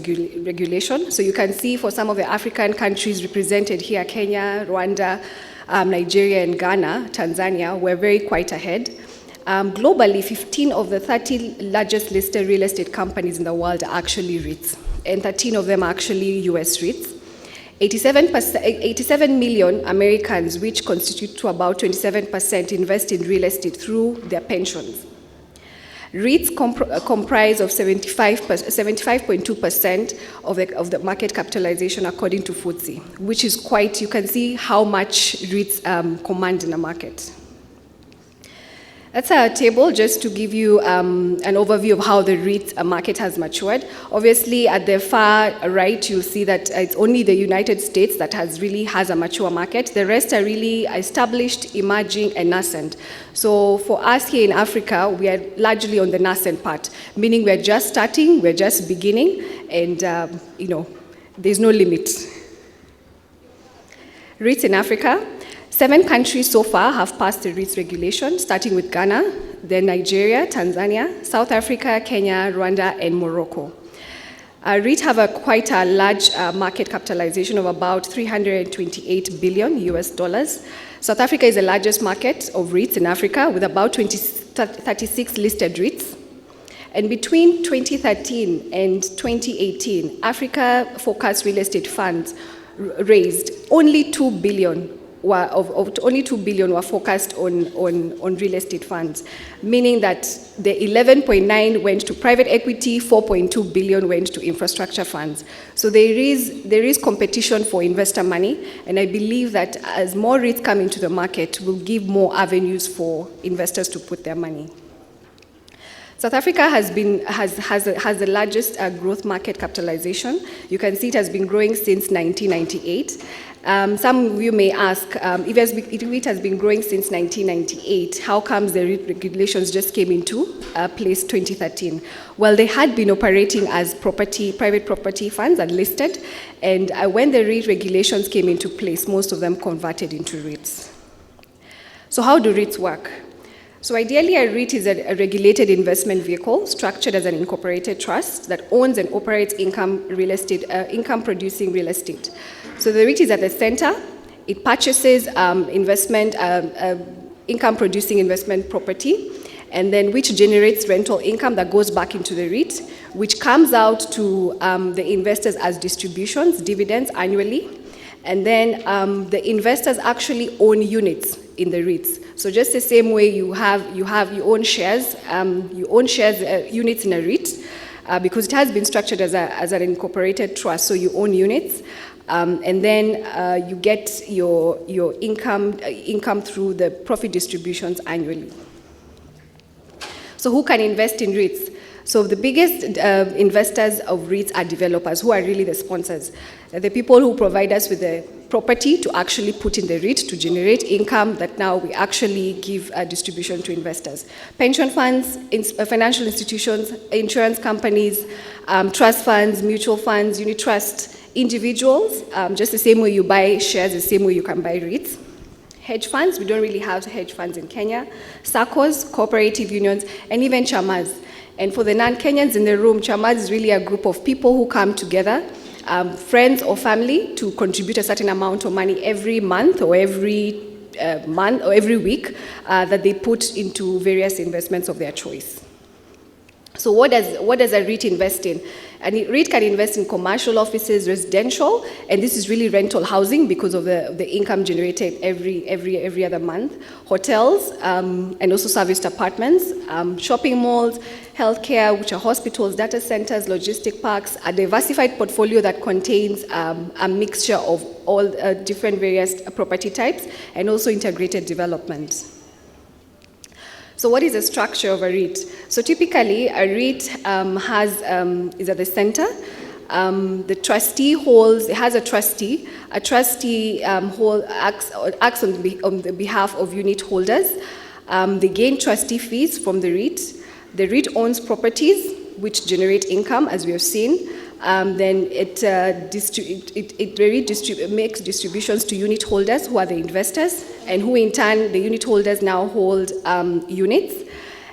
regulation. So you can see for some of the African countries represented here, Kenya, Rwanda, Nigeria, and Ghana, Tanzania, we're very quite ahead. Globally, 15 of the 30 largest listed real estate companies in the world are actually REITs, and 13 of them are actually US REITs. 87 million Americans, which constitute to about 27%, invest in real estate through their pensions. REITs comprise of 75.2% of the market capitalization according to FTSE, which is quite, you can see how much REITs command in the market. That's a table just to give you an overview of how the REIT market has matured. Obviously, at the far right, you'll see that it's only the United States that really has a mature market. The rest are really established, emerging, and nascent. So for us here in Africa, we are largely on the nascent part, meaning we're just starting, we're just beginning, and there's no limit. REITs in Africa. 7 countries so far have passed the REITs regulation, starting with Ghana, then Nigeria, Tanzania, South Africa, Kenya, Rwanda, and Morocco. REIT have quite a large market capitalization of about $328 billion US. South Africa is the largest market of REITs in Africa with about 36 listed REITs. And between 2013 and 2018, Africa-focused real estate funds raised only $2 billion. Only $2 billion were focused on real estate funds, meaning that the 11.9 went to private equity, 4.2 billion went to infrastructure funds. So there is competition for investor money, and I believe that as more REITs come into the market, will give more avenues for investors to put their money. South Africa has the largest growth market capitalization. You can see it has been growing since 1998. Some of you may ask, if it has been growing since 1998, how comes the regulations just came into place 2013? Well, they had been operating as private property funds and listed, and when the REIT regulations came into place, most of them converted into REITs. So how do REITs work? So ideally, a REIT is a regulated investment vehicle structured as an incorporated trust that owns and operates income-producing real estate. So the REIT is at the center. It purchases income-producing investment property, and then which generates rental income that goes back into the REIT, which comes out to the investors as distributions, dividends annually, and then the investors actually own units in the REITs. So just the same way you own shares, units in a REIT, because it has been structured as an incorporated trust, so you own units, and then you get your income through the profit distributions annually. So who can invest in REITs? So the biggest investors of REITs are developers, who are really the sponsors. The people who provide us with the property to actually put in the REIT to generate income that now we actually give a distribution to investors. Pension funds, financial institutions, insurance companies, trust funds, mutual funds, unit trusts, individuals, just the same way you buy shares, the same way you can buy REITs. Hedge funds, we don't really have hedge funds in Kenya. SACCOs, cooperative unions, and even chamas. And for the non-Kenyans in the room, chamas is really a group of people who come together, friends or family, to contribute a certain amount of money every month or every week that they put into various investments of their choice. So what does a REIT invest in? And a REIT can invest in commercial offices, residential, and this is really rental housing because of the income generated every other month. Hotels, and also serviced apartments, shopping malls, healthcare, which are hospitals, data centers, logistic parks, a diversified portfolio that contains a mixture of all different various property types, and also integrated development. So what is the structure of a REIT? So typically, a REIT is at the center. The trustee has a trustee. A trustee acts on the behalf of unit holders. They gain trustee fees from the REIT. The REIT owns properties which generate income, as we have seen. Then it makes distributions to unit holders, who are the investors, and who in turn, the unit holders now hold units.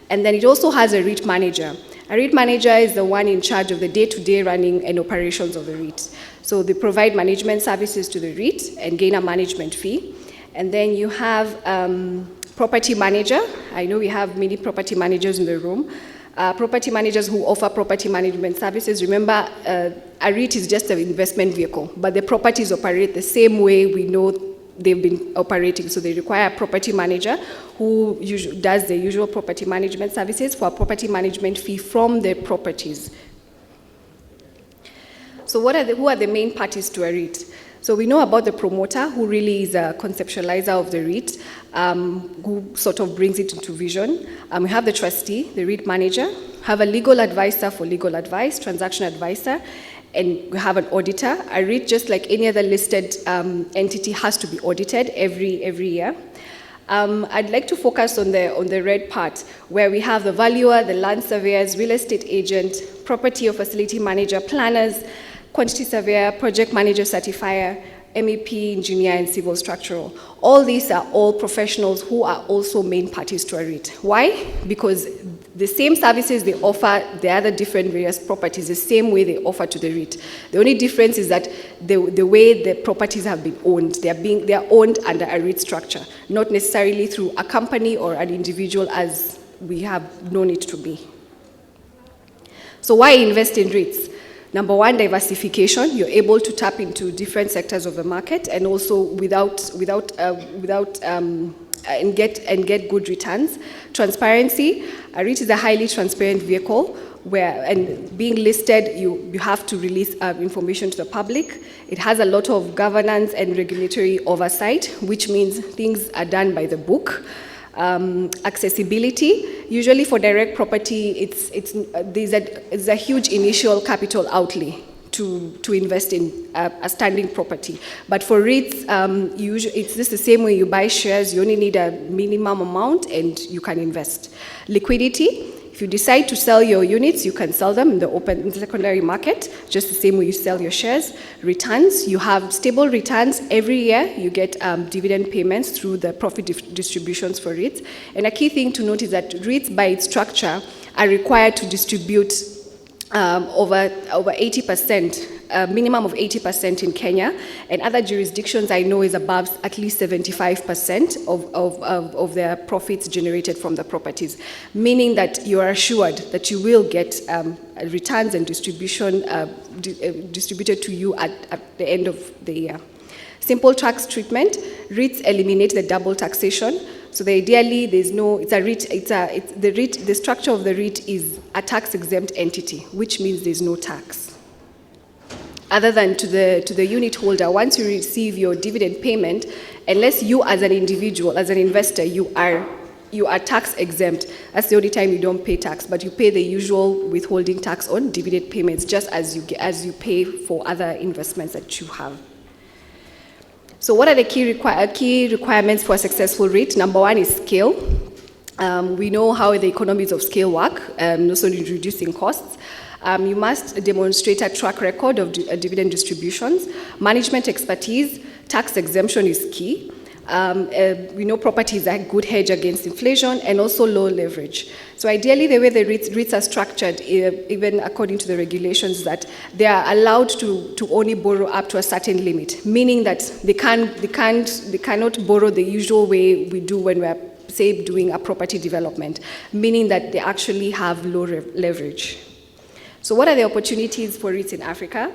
And then it also has a REIT manager. A REIT manager is the one in charge of the day-to-day running and operations of the REIT. So they provide management services to the REIT and gain a management fee. And then you have property manager. I know we have many property managers in the room. Property managers who offer property management services. Remember, a REIT is just an investment vehicle, but the properties operate the same way we know they've been operating. So they require a property manager who does the usual property management services for a property management fee from the properties. So who are the main parties to a REIT? So we know about the promoter, who really is a conceptualizer of the REIT, who sort of brings it into vision. We have the trustee, the REIT manager, have a legal advisor for legal advice, transaction advisor, and we have an auditor. A REIT, just like any other listed entity, has to be audited every year. I'd like to focus on the red part, where we have the valuer, the land surveyors, real estate agent, property or facility manager, planners, quantity surveyor, project manager, certifier, MEP, engineer, and civil structural. All these are all professionals who are also main parties to a REIT. Why? Because the same services they offer the other different various properties, the same way they offer to the REIT. The only difference is that the way the properties have been owned, they are owned under a REIT structure, not necessarily through a company or an individual as we have known it to be. So why invest in REITs? Number one, diversification. You're able to tap into different sectors of the market, and also and get good returns. Transparency. A REIT is a highly transparent vehicle and being listed, you have to release information to the public. It has a lot of governance and regulatory oversight, which means things are done by the book. Accessibility. Usually for direct property, it's a huge initial capital outlay to invest in a standing property. But for REITs, it's just the same way you buy shares. You only need a minimum amount and you can invest. Liquidity. If you decide to sell your units, you can sell them in the secondary market, just the same way you sell your shares. Returns, you have stable returns every year. You get dividend payments through the profit distributions for REITs. And a key thing to note is that REITs, by its structure, are required to distribute over 80%, a minimum of 80% in Kenya, and other jurisdictions I know is above at least 75% of their profits generated from the properties, meaning that you are assured that you will get returns and distribution distributed to you at the end of the year. Simple tax treatment. REITs eliminate the double taxation. So ideally, there's no, it's a REIT, the structure of the REIT is a tax-exempt entity, which means there's no tax. Other than to the unit holder, once you receive your dividend payment, unless you as an individual, as an investor, you are tax exempt. That's the only time you don't pay tax, but you pay the usual withholding tax on dividend payments, just as you pay for other investments that you have. So what are the key requirements for a successful REIT? Number one is scale. We know how the economies of scale work, also in reducing costs. You must demonstrate a track record of dividend distributions. Management expertise, tax exemption is key. We know property is a good hedge against inflation, and also low leverage. So ideally, the way the REITs are structured, even according to the regulations, that they are allowed to only borrow up to a certain limit, meaning that they cannot borrow the usual way we do when we're, say, doing a property development, meaning that they actually have low leverage. So what are the opportunities for REITs in Africa?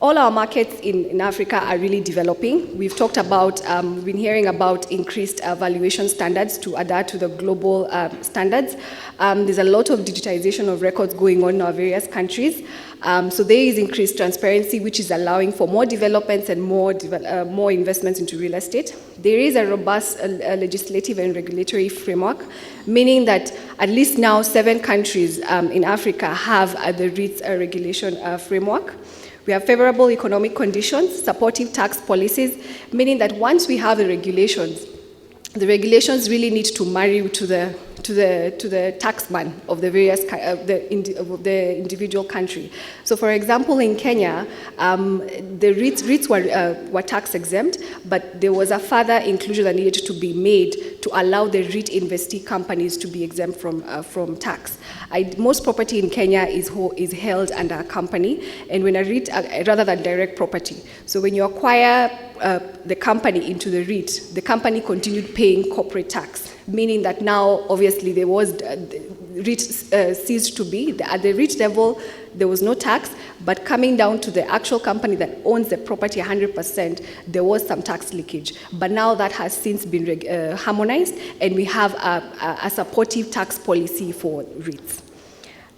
All our markets in Africa are really developing. We've talked about, we've been hearing about increased valuation standards to adapt to the global standards. There's a lot of digitization of records going on in our various countries. So there is increased transparency, which is allowing for more developments and more investments into real estate. There is a robust legislative and regulatory framework, meaning that at least now 7 countries in Africa have the REITs regulation framework. We have favorable economic conditions, supportive tax policies, meaning that once we have the regulations really need to marry to the tax man of the various the individual country. So, for example, in Kenya, the REITs were tax exempt, but there was a further inclusion that needed to be made to allow the REIT investee companies to be exempt from tax. Most property in Kenya is held under a company, and when a REIT, rather than direct property. So when you acquire the company into the REIT, the company continued paying corporate tax, meaning that now, obviously, there was REIT ceased to be. At the REIT level, there was no tax, but coming down to the actual company that owns the property 100%, there was some tax leakage. But now that has since been harmonized, and we have a supportive tax policy for REITs.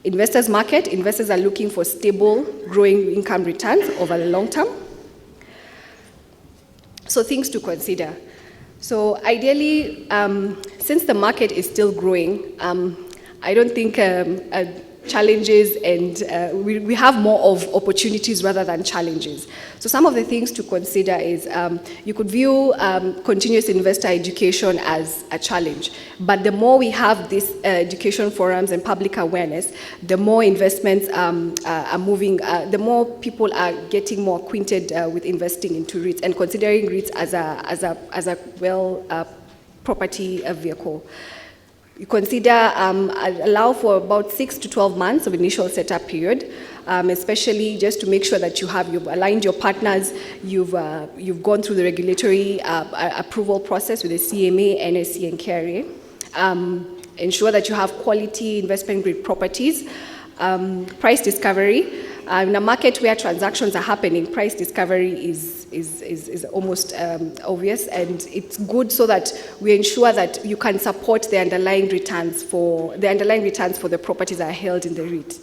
investors market. Investors are looking for stable, growing income returns over the long term. So things to consider. So ideally, since the market is still growing, I don't think challenges and we have more of opportunities rather than challenges. So some of the things to consider is you could view continuous investor education as a challenge, but the more we have these education forums and public awareness, the more investments are moving, the more people are getting more acquainted with investing into REITs and considering REITs as a property vehicle. You consider allow for about 6 to 12 months of initial setup period, especially just to make sure that you've aligned your partners, you've gone through the regulatory approval process with the CMA, NSE, and KRA. Ensure that you have quality investment grade properties. Price discovery. In a market where transactions are happening, price discovery is almost obvious, and it's good so that we ensure that you can support the underlying returns for the properties that are held in the REIT.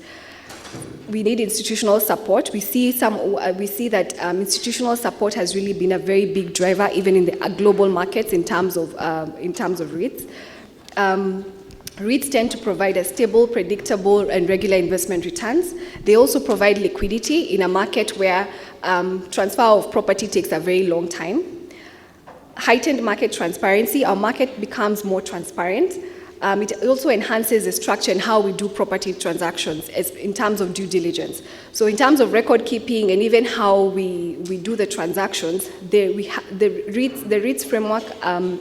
We need institutional support. We see that institutional support has really been a very big driver, even in the global markets, in terms of REITs. REITs tend to provide a stable, predictable, and regular investment returns. They also provide liquidity in a market where transfer of property takes a very long time. Heightened market transparency. Our market becomes more transparent. It also enhances the structure and how we do property transactions in terms of due diligence. So in terms of record keeping and even how we do the transactions, the REITs framework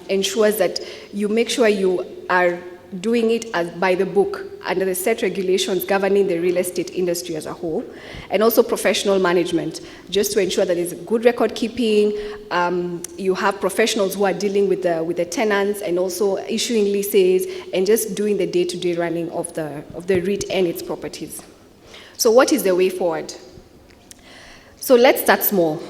ensures that you make sure you are doing it as by the book under the set regulations governing the real estate industry as a whole, and also professional management, just to ensure that there's good record keeping. You have professionals who are dealing with the tenants and also issuing leases and just doing the day-to-day running of the REIT and its properties. So what is the way forward? So let's start small.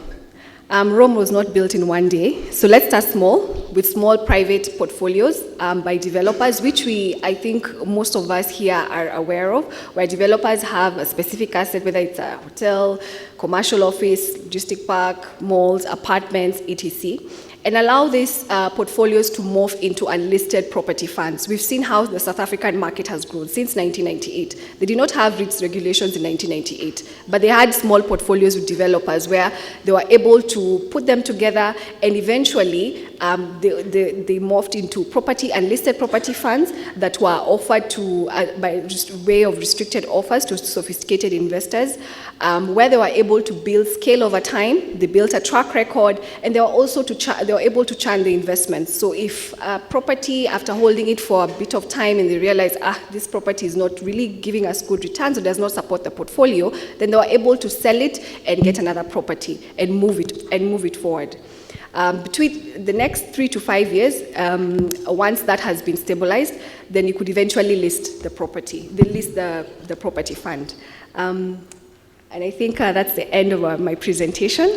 Rome was not built in one day, so let's start small with small private portfolios by developers, which I think most of us here are aware of, where developers have a specific asset, whether it's a hotel, commercial office, logistic park, malls, apartments, etc., and allow these portfolios to morph into unlisted property funds. We've seen how the South African market has grown since 1998. They did not have REITs regulations in 1998, but they had small portfolios with developers where they were able to put them together, and eventually they morphed into unlisted property funds that were offered to by just way of restricted offers to sophisticated investors, where they were able to build scale over time. They built a track record, and they were also they were able to churn the investments. So if a property, after holding it for a bit of time, and they realize, this property is not really giving us good returns or does not support the portfolio, then they were able to sell it and get another property and move it forward. Between the next 3 to 5 years, once that has been stabilized, then you could eventually list the property. They list the property fund. And I think that's the end of my presentation.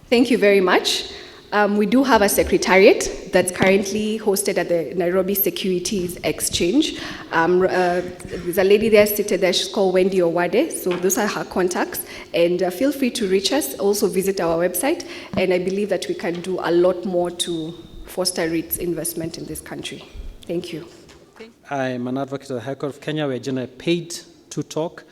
Thank you very much. We do have a secretariat that's currently hosted at the Nairobi Securities Exchange. There's a lady there seated there, she's called Wendy Owade, so those are her contacts. And feel free to reach us, also visit our website, and I believe that we can do a lot more to foster REITs investment in this country. Thank you. I'm an advocate of the High Court of Kenya. We're generally paid to talk.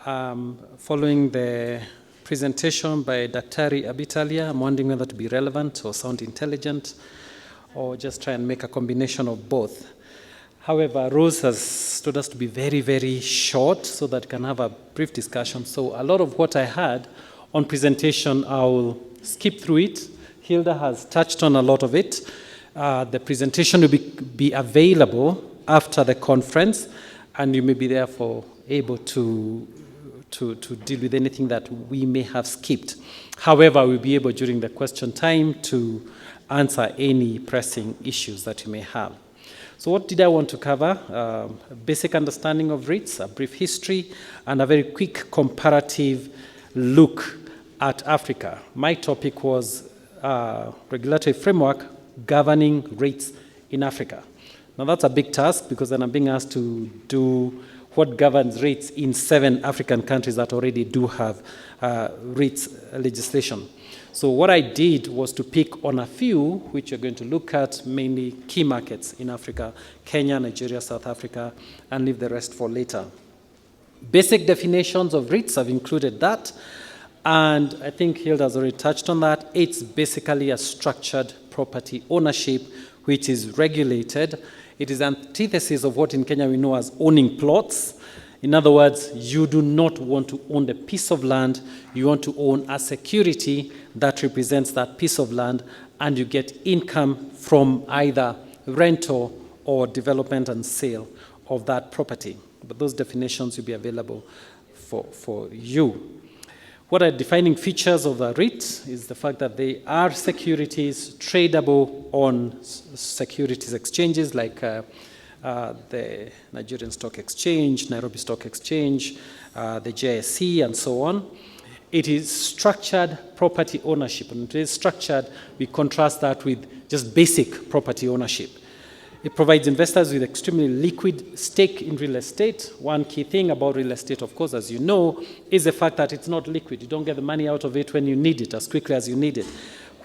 Following the presentation by Daktari Abitalia, I'm wondering whether to be relevant or sound intelligent or just try and make a combination of both. However, Rose has told us to be very, very short so that we can have a brief discussion. So a lot of what I had on presentation, I'll skip through it. Hilda has touched on a lot of it. The presentation will be available after the conference, and you may be therefore able to deal with anything that we may have skipped. However, we'll be able during the question time to answer any pressing issues that you may have. So what did I want to cover? A basic understanding of REITs, a brief history, and a very quick comparative look at Africa. My topic was regulatory framework governing REITs in Africa. Now that's a big task because then I'm being asked to do what governs REITs in 7 African countries that already do have REITs legislation. So what I did was to pick on a few, which you're going to look at, mainly key markets in Africa, Kenya, Nigeria, South Africa, and leave the rest for later. Basic definitions of REITs have included that, and I think Hilda has already touched on that. It's basically a structured property ownership which is regulated. It is antithesis of what in Kenya we know as owning plots. In other words, you do not want to own a piece of land, you want to own a security that represents that piece of land, and you get income from either rental or development and sale of that property. But those definitions will be available for you. What are defining features of the REIT is the fact that they are securities tradable on securities exchanges like the Nigerian Stock Exchange, Nairobi Stock Exchange, the JSE, and so on. It is structured property ownership, and it is structured, we contrast that with just basic property ownership. It provides investors with extremely liquid stake in real estate. One key thing about real estate, of course, as you know, is the fact that it's not liquid. You don't get the money out of it when you need it, as quickly as you need it.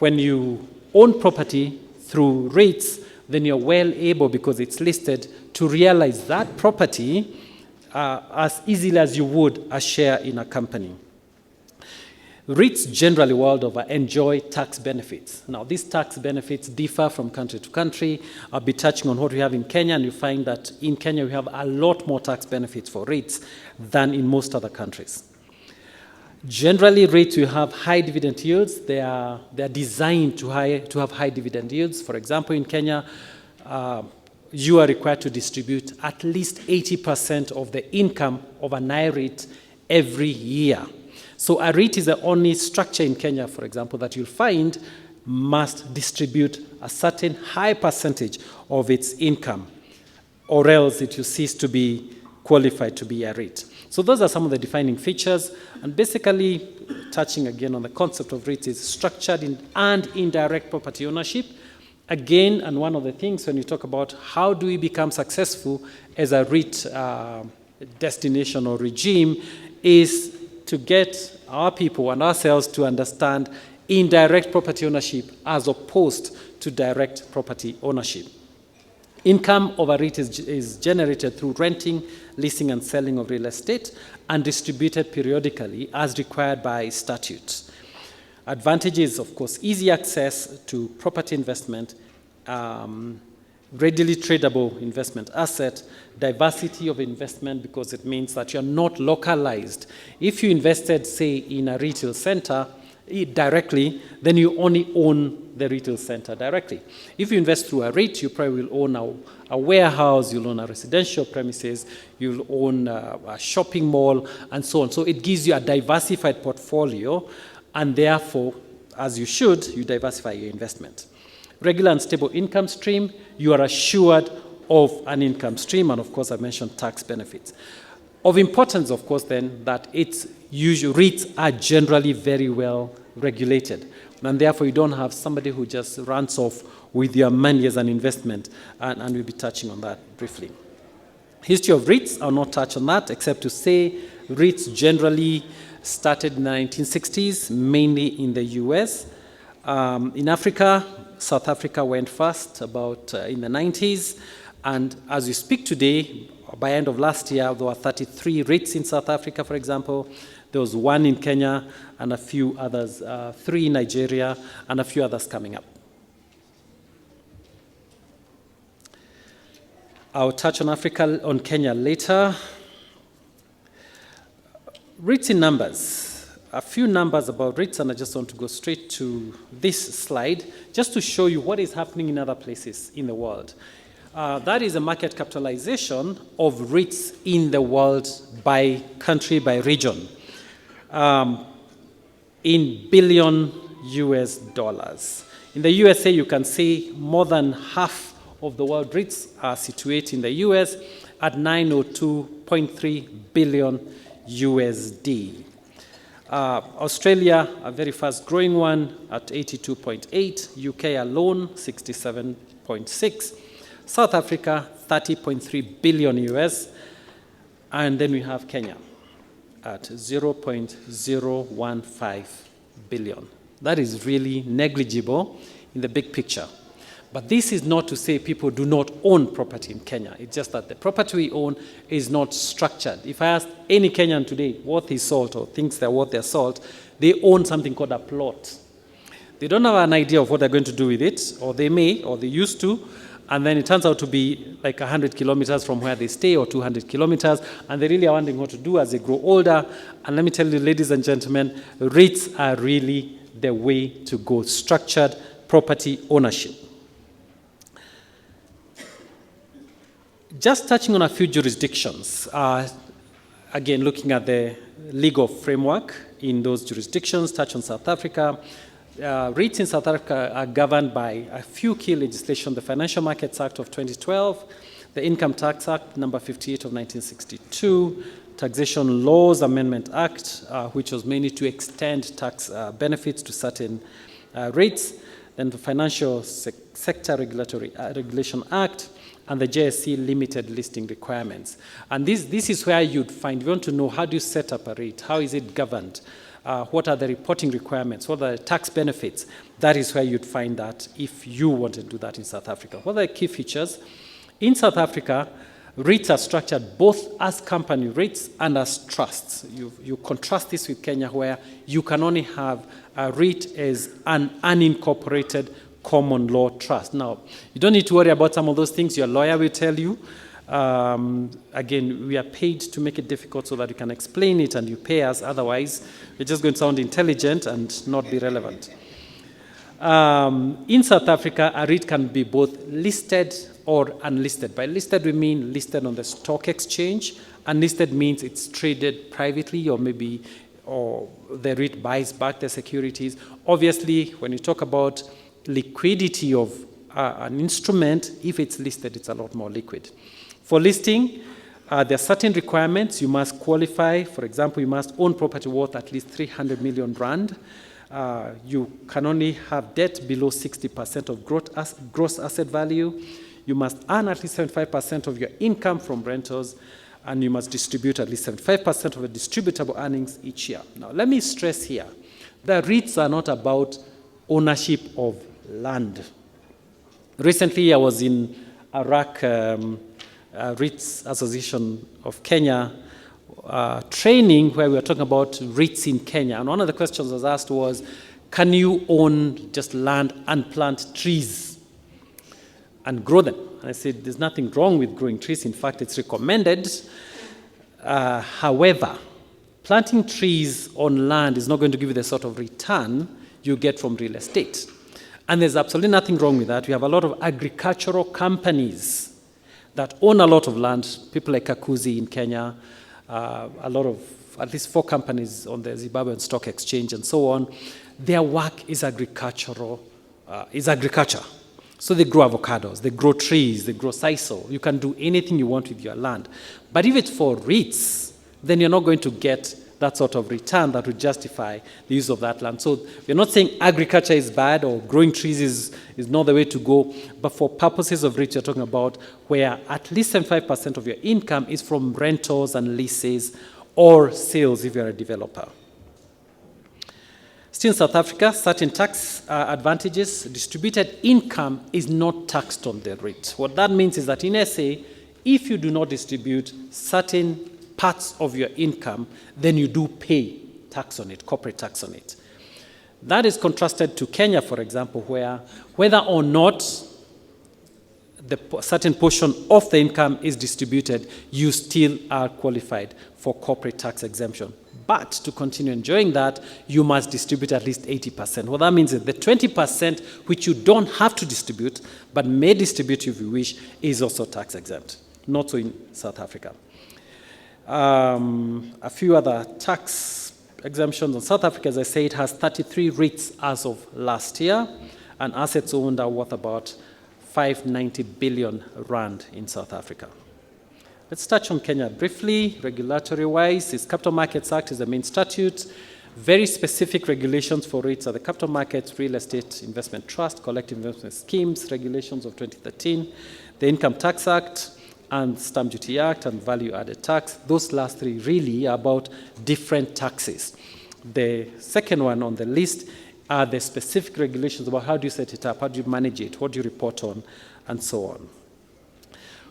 When you own property through REITs, then you're well able, because it's listed, to realize that property as easily as you would a share in a company. REITs generally world over enjoy tax benefits. Now, these tax benefits differ from country to country. I'll be touching on what we have in Kenya, and you find that in Kenya we have a lot more tax benefits for REITs than in most other countries. Generally, REITs will have high dividend yields. They are designed to have high dividend yields. For example, in Kenya, you are required to distribute at least 80% of the income of an IREIT every year. So a REIT is the only structure in Kenya, for example, that you'll find must distribute a certain high percentage of its income, or else it will cease to be qualified to be a REIT. So those are some of the defining features, and basically touching again on the concept of REIT is structured and indirect property ownership. Again, and one of the things when you talk about how do we become successful as a REIT destination or regime is to get our people and ourselves to understand indirect property ownership as opposed to direct property ownership. Income of a REIT is generated through renting, leasing, and selling of real estate and distributed periodically as required by statutes. Advantages, of course, easy access to property investment, readily tradable investment asset, diversity of investment, because it means that you're not localized. If you invested, say, in a retail center directly, then you only own the retail center directly. If you invest through a REIT, you probably will own a warehouse, you'll own a residential premises, you'll own a shopping mall, and so on. So it gives you a diversified portfolio, and therefore, as you should, you diversify your investment. Regular and stable income stream, you are assured of an income stream, and of course I mentioned tax benefits. Of importance, of course, then, that REITs are generally very well regulated, and therefore you don't have somebody who just runs off with your money as an investment, and we'll be touching on that briefly. History of REITs, I'll not touch on that, except to say REITs generally started in the 1960s, mainly in the US. In Africa, South Africa went first about in the 90s, and as we speak today, by end of last year, there were 33 REITs in South Africa, for example. There was 1 in Kenya, and a few others, 3 in Nigeria, and a few others coming up. I'll touch on on Kenya later. REITs in numbers. A few numbers about REITs, and I just want to go straight to this slide, just to show you what is happening in other places in the world. That is a market capitalization of REITs in the world by country, by region, in billion US dollars. In the USA, you can see more than half of the world REITs are situated in the US at 902.3 billion USD. Australia, a very fast growing one at 82.8, UK alone 67.6, South Africa, 30.3 billion US. And then we have Kenya at 0.015 billion. That is really negligible in the big picture. But this is not to say people do not own property in Kenya. It's just that the property we own is not structured. If I ask any Kenyan today worth his salt or thinks they're worth their salt, they own something called a plot. They don't have an idea of what they're going to do with it, or they may, or they used to, and then it turns out to be like 100 kilometers from where they stay, or 200 kilometers, and they really are wondering what to do as they grow older. And let me tell you, ladies and gentlemen, REITs are really the way to go, structured property ownership. Just touching on a few jurisdictions, again, looking at the legal framework in those jurisdictions, touch on South Africa. REITs in South Africa are governed by a few key legislation: the Financial Markets Act of 2012, the Income Tax Act number 58 of 1962, Taxation Laws Amendment Act, which was mainly to extend tax benefits to certain REITs, then the Financial Sector Regulation Act, and the JSE limited listing requirements. And this is where you'd find, if you want to know how do you set up a REIT, how is it governed, what are the reporting requirements, what are the tax benefits, that is where you'd find that if you want to do that in South Africa. What are the key features? In South Africa, REITs are structured both as company REITs and as trusts. You contrast this with Kenya, where you can only have a REIT as an unincorporated common law trust. Now, you don't need to worry about some of those things. Your lawyer will tell you. Again, we are paid to make it difficult so that you can explain it and you pay us. Otherwise, we're just going to sound intelligent and not be relevant. In South Africa, a REIT can be both listed or unlisted. By listed, we mean listed on the stock exchange. Unlisted means it's traded privately, or maybe the REIT buys back the securities. Obviously, when you talk about liquidity of an instrument, if it's listed, it's a lot more liquid. For listing, there are certain requirements. You must qualify. For example, you must own property worth at least 300 million rand. You can only have debt below 60% of gross asset value. You must earn at least 75% of your income from rentals, and you must distribute at least 75% of the distributable earnings each year. Now, let me stress here that REITs are not about ownership of land. Recently, I was in Iraq REITs Association of Kenya training, where we were talking about REITs in Kenya. And one of the questions I was asked was, can you own just land and plant trees and grow them? And I said, there's nothing wrong with growing trees. In fact, it's recommended. However, planting trees on land is not going to give you the sort of return you get from real estate. And there's absolutely nothing wrong with that. We have a lot of agricultural companies that own a lot of land, people like Kakuzi in Kenya, a lot of, at least 4 companies on the Zimbabwean Stock Exchange and so on. Their work is agriculture. So they grow avocados, they grow trees, they grow sisal. You can do anything you want with your land. But if it's for REITs, then you're not going to get that sort of return that would justify the use of that land. So we're not saying agriculture is bad or growing trees is not the way to go, but for purposes of REITs, you're talking about where at least 75% of your income is from rentals and leases or sales if you're a developer. Still in South Africa, certain tax advantages. Distributed income is not taxed on the REIT. What that means is that in SA, if you do not distribute certain parts of your income, then you do pay tax on it, corporate tax on it. That is contrasted to Kenya, for example, where whether or not the certain portion of the income is distributed, you still are qualified for corporate tax exemption. But to continue enjoying that, you must distribute at least 80%. What that means is the 20% which you don't have to distribute, but may distribute if you wish, is also tax exempt. Not so in South Africa. A few other tax exemptions. In South Africa, as I said, has 33 REITs as of last year, and assets owned are worth about 590 billion rand in South Africa. Let's touch on Kenya briefly. Regulatory-wise, its Capital Markets Act is the main statute. Very specific regulations for REITs are the Capital Markets, Real Estate Investment Trust, Collective Investment Schemes, regulations of 2013. The Income Tax Act and Stamp Duty Act and Value Added Tax, those last three really are about different taxes. The second one on the list are the specific regulations about how do you set it up, how do you manage it, what do you report on, and so on.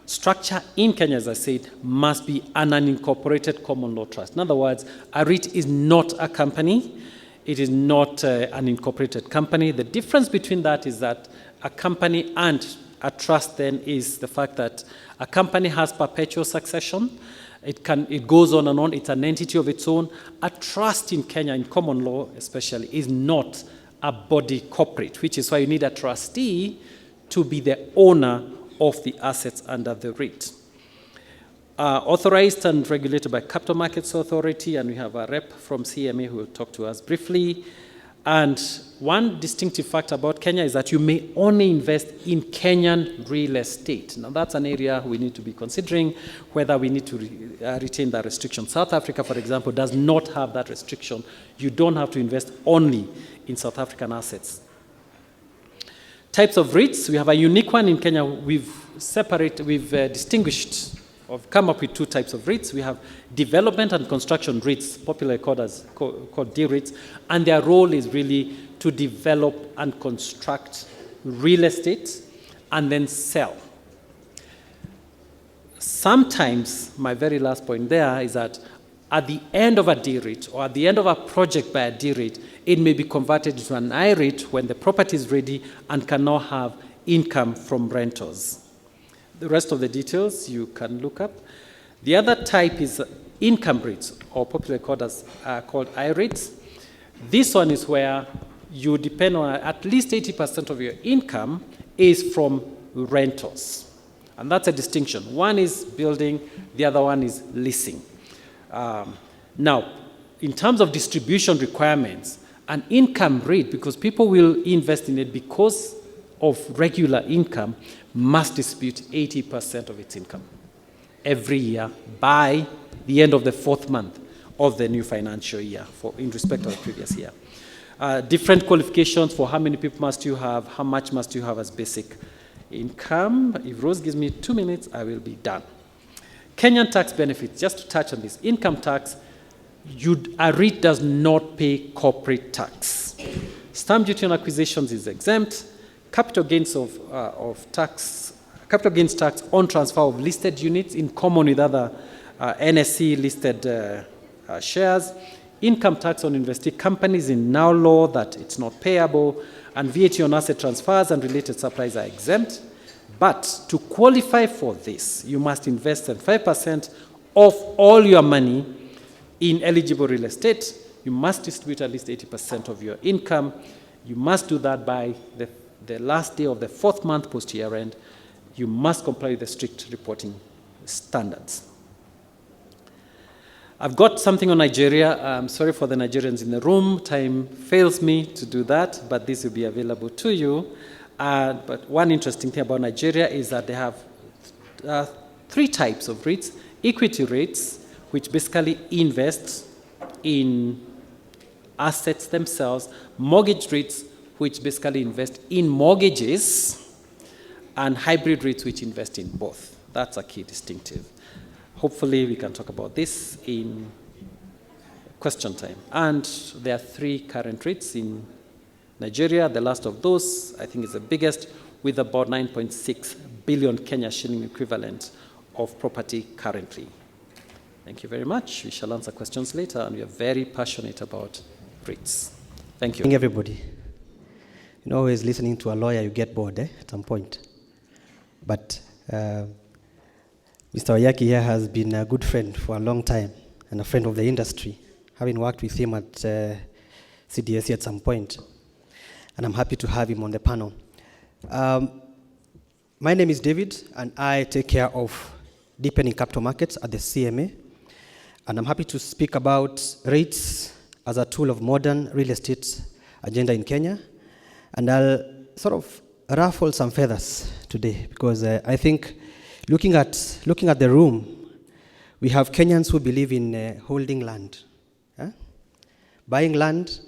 Structure in Kenya, as I said, must be an unincorporated common law trust. In other words, a REIT is not a company. It is not an incorporated company. The difference between that is that a company and a trust then is the fact that a company has perpetual succession. It goes on and on. It's an entity of its own. A trust in Kenya, in common law especially, is not a body corporate, which is why you need a trustee to be the owner of the assets under the REIT. Authorized and regulated by Capital Markets Authority, and we have a rep from CMA who will talk to us briefly. And one distinctive fact about Kenya is that you may only invest in Kenyan real estate. Now that's an area we need to be considering whether we need to retain that restriction. South Africa, for example, does not have that restriction. You don't have to invest only in South African assets. Types of REITs, we have a unique one in Kenya. We've distinguished or come up with two types of REITs. We have development and construction REITs, popularly called D-REITs, and their role is really to develop and construct real estate and then sell. Sometimes, my very last point there is that at the end of a D-REIT or at the end of a project by a D-REIT, it may be converted into an I-REIT when the property is ready and can now have income from rentals. The rest of the details you can look up. The other type is income REITs, or popularly called I-REITs. This one is where you depend on at least 80% of your income is from rentals. And that's a distinction. One is building, the other one is leasing. Now, in terms of distribution requirements, an income REIT, because people will invest in it because of regular income, must distribute 80% of its income every year by the end of the fourth month of the new financial year in respect of the previous year. Different qualifications for how many people must you have, how much must you have as basic income. If Rose gives me 2 minutes, I will be done. Kenyan tax benefits, just to touch on this. Income tax, a REIT does not pay corporate tax. Stamp duty on acquisitions is exempt. Capital gains tax on transfer of listed units in common with other NSE listed shares. Income tax on investee companies in now law that it's not payable, and VAT on asset transfers and related supplies are exempt. But to qualify for this, you must invest 5% of all your money in eligible real estate. You must distribute at least 80% of your income. You must do that by the last day of the fourth month post-year end. You must comply with the strict reporting standards. I've got something on Nigeria. I'm sorry for the Nigerians in the room. Time fails me to do that, but this will be available to you. But one interesting thing about Nigeria is that they have three types of REITs. Equity REITs, which basically invest in assets themselves. Mortgage REITs, which basically invest in mortgages. And hybrid REITs, which invest in both. That's a key distinctive. Hopefully, we can talk about this in question time. And there are 3 current REITs in Nigeria. The last of those, I think, is the biggest, with about 9.6 billion Kenya shilling equivalent of property currently. Thank you very much. We shall answer questions later, and we are very passionate about REITs. Thank you. Everybody. You know, always listening to a lawyer, you get bored at some point. But Mr. Oyaki here has been a good friend for a long time and a friend of the industry, having worked with him at CDSC at some point. And I'm happy to have him on the panel. My name is David, and I take care of deepening capital markets at the CMA. And I'm happy to speak about REITs as a tool of modern real estate agenda in Kenya. And I'll sort of ruffle some feathers today, because I think looking at the room, we have Kenyans who believe in holding land, buying land,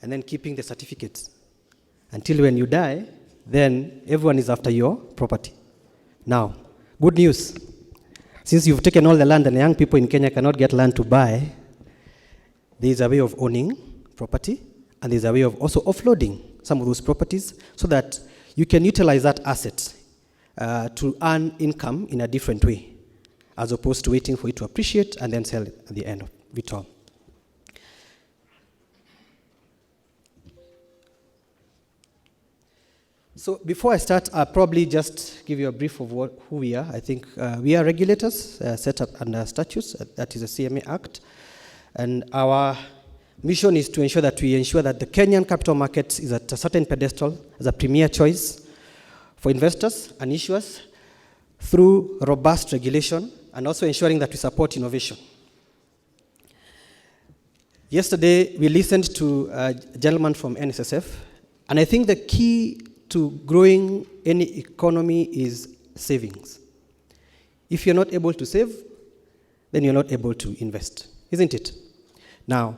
and then keeping the certificates until when you die. Then everyone is after your property. Now, good news. Since you've taken all the land and young people in Kenya cannot get land to buy, there is a way of owning property, and there's a way of also offloading some of those properties so that you can utilize that asset to earn income in a different way, as opposed to waiting for it to appreciate and then sell it at the end of it all. So before I start, I'll probably just give you a brief of who we are. I think we are regulators set up under statutes, that is the CMA Act. And our mission is to ensure that the Kenyan capital market is at a certain pedestal as a premier choice for investors and issuers through robust regulation and also ensuring that we support innovation. Yesterday, we listened to a gentleman from NSSF, and I think the key to growing any economy is savings. If you're not able to save, then you're not able to invest, isn't it? Now,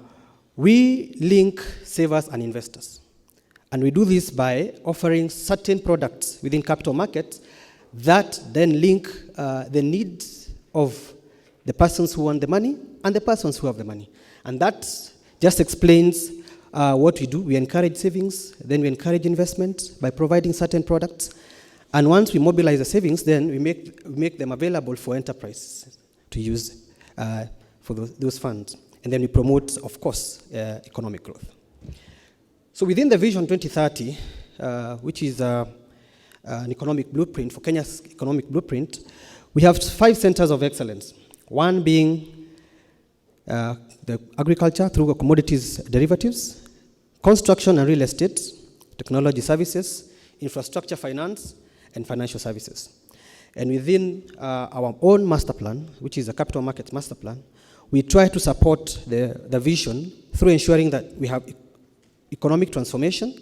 we link savers and investors. And we do this by offering certain products within capital markets that then link the needs of the persons who want the money and the persons who have the money. And that just explains what we do. We encourage savings, then we encourage investment by providing certain products. And once we mobilize the savings, then we make them available for enterprises to use for those funds. And then we promote, of course, economic growth. So within the Vision 2030, which is an economic blueprint, for Kenya's economic blueprint, we have 5 centers of excellence. One being the agriculture through commodities derivatives, construction and real estate, technology services, infrastructure finance, and financial services. And within our own master plan, which is a capital markets master plan, we try to support the vision through ensuring that we have economic transformation,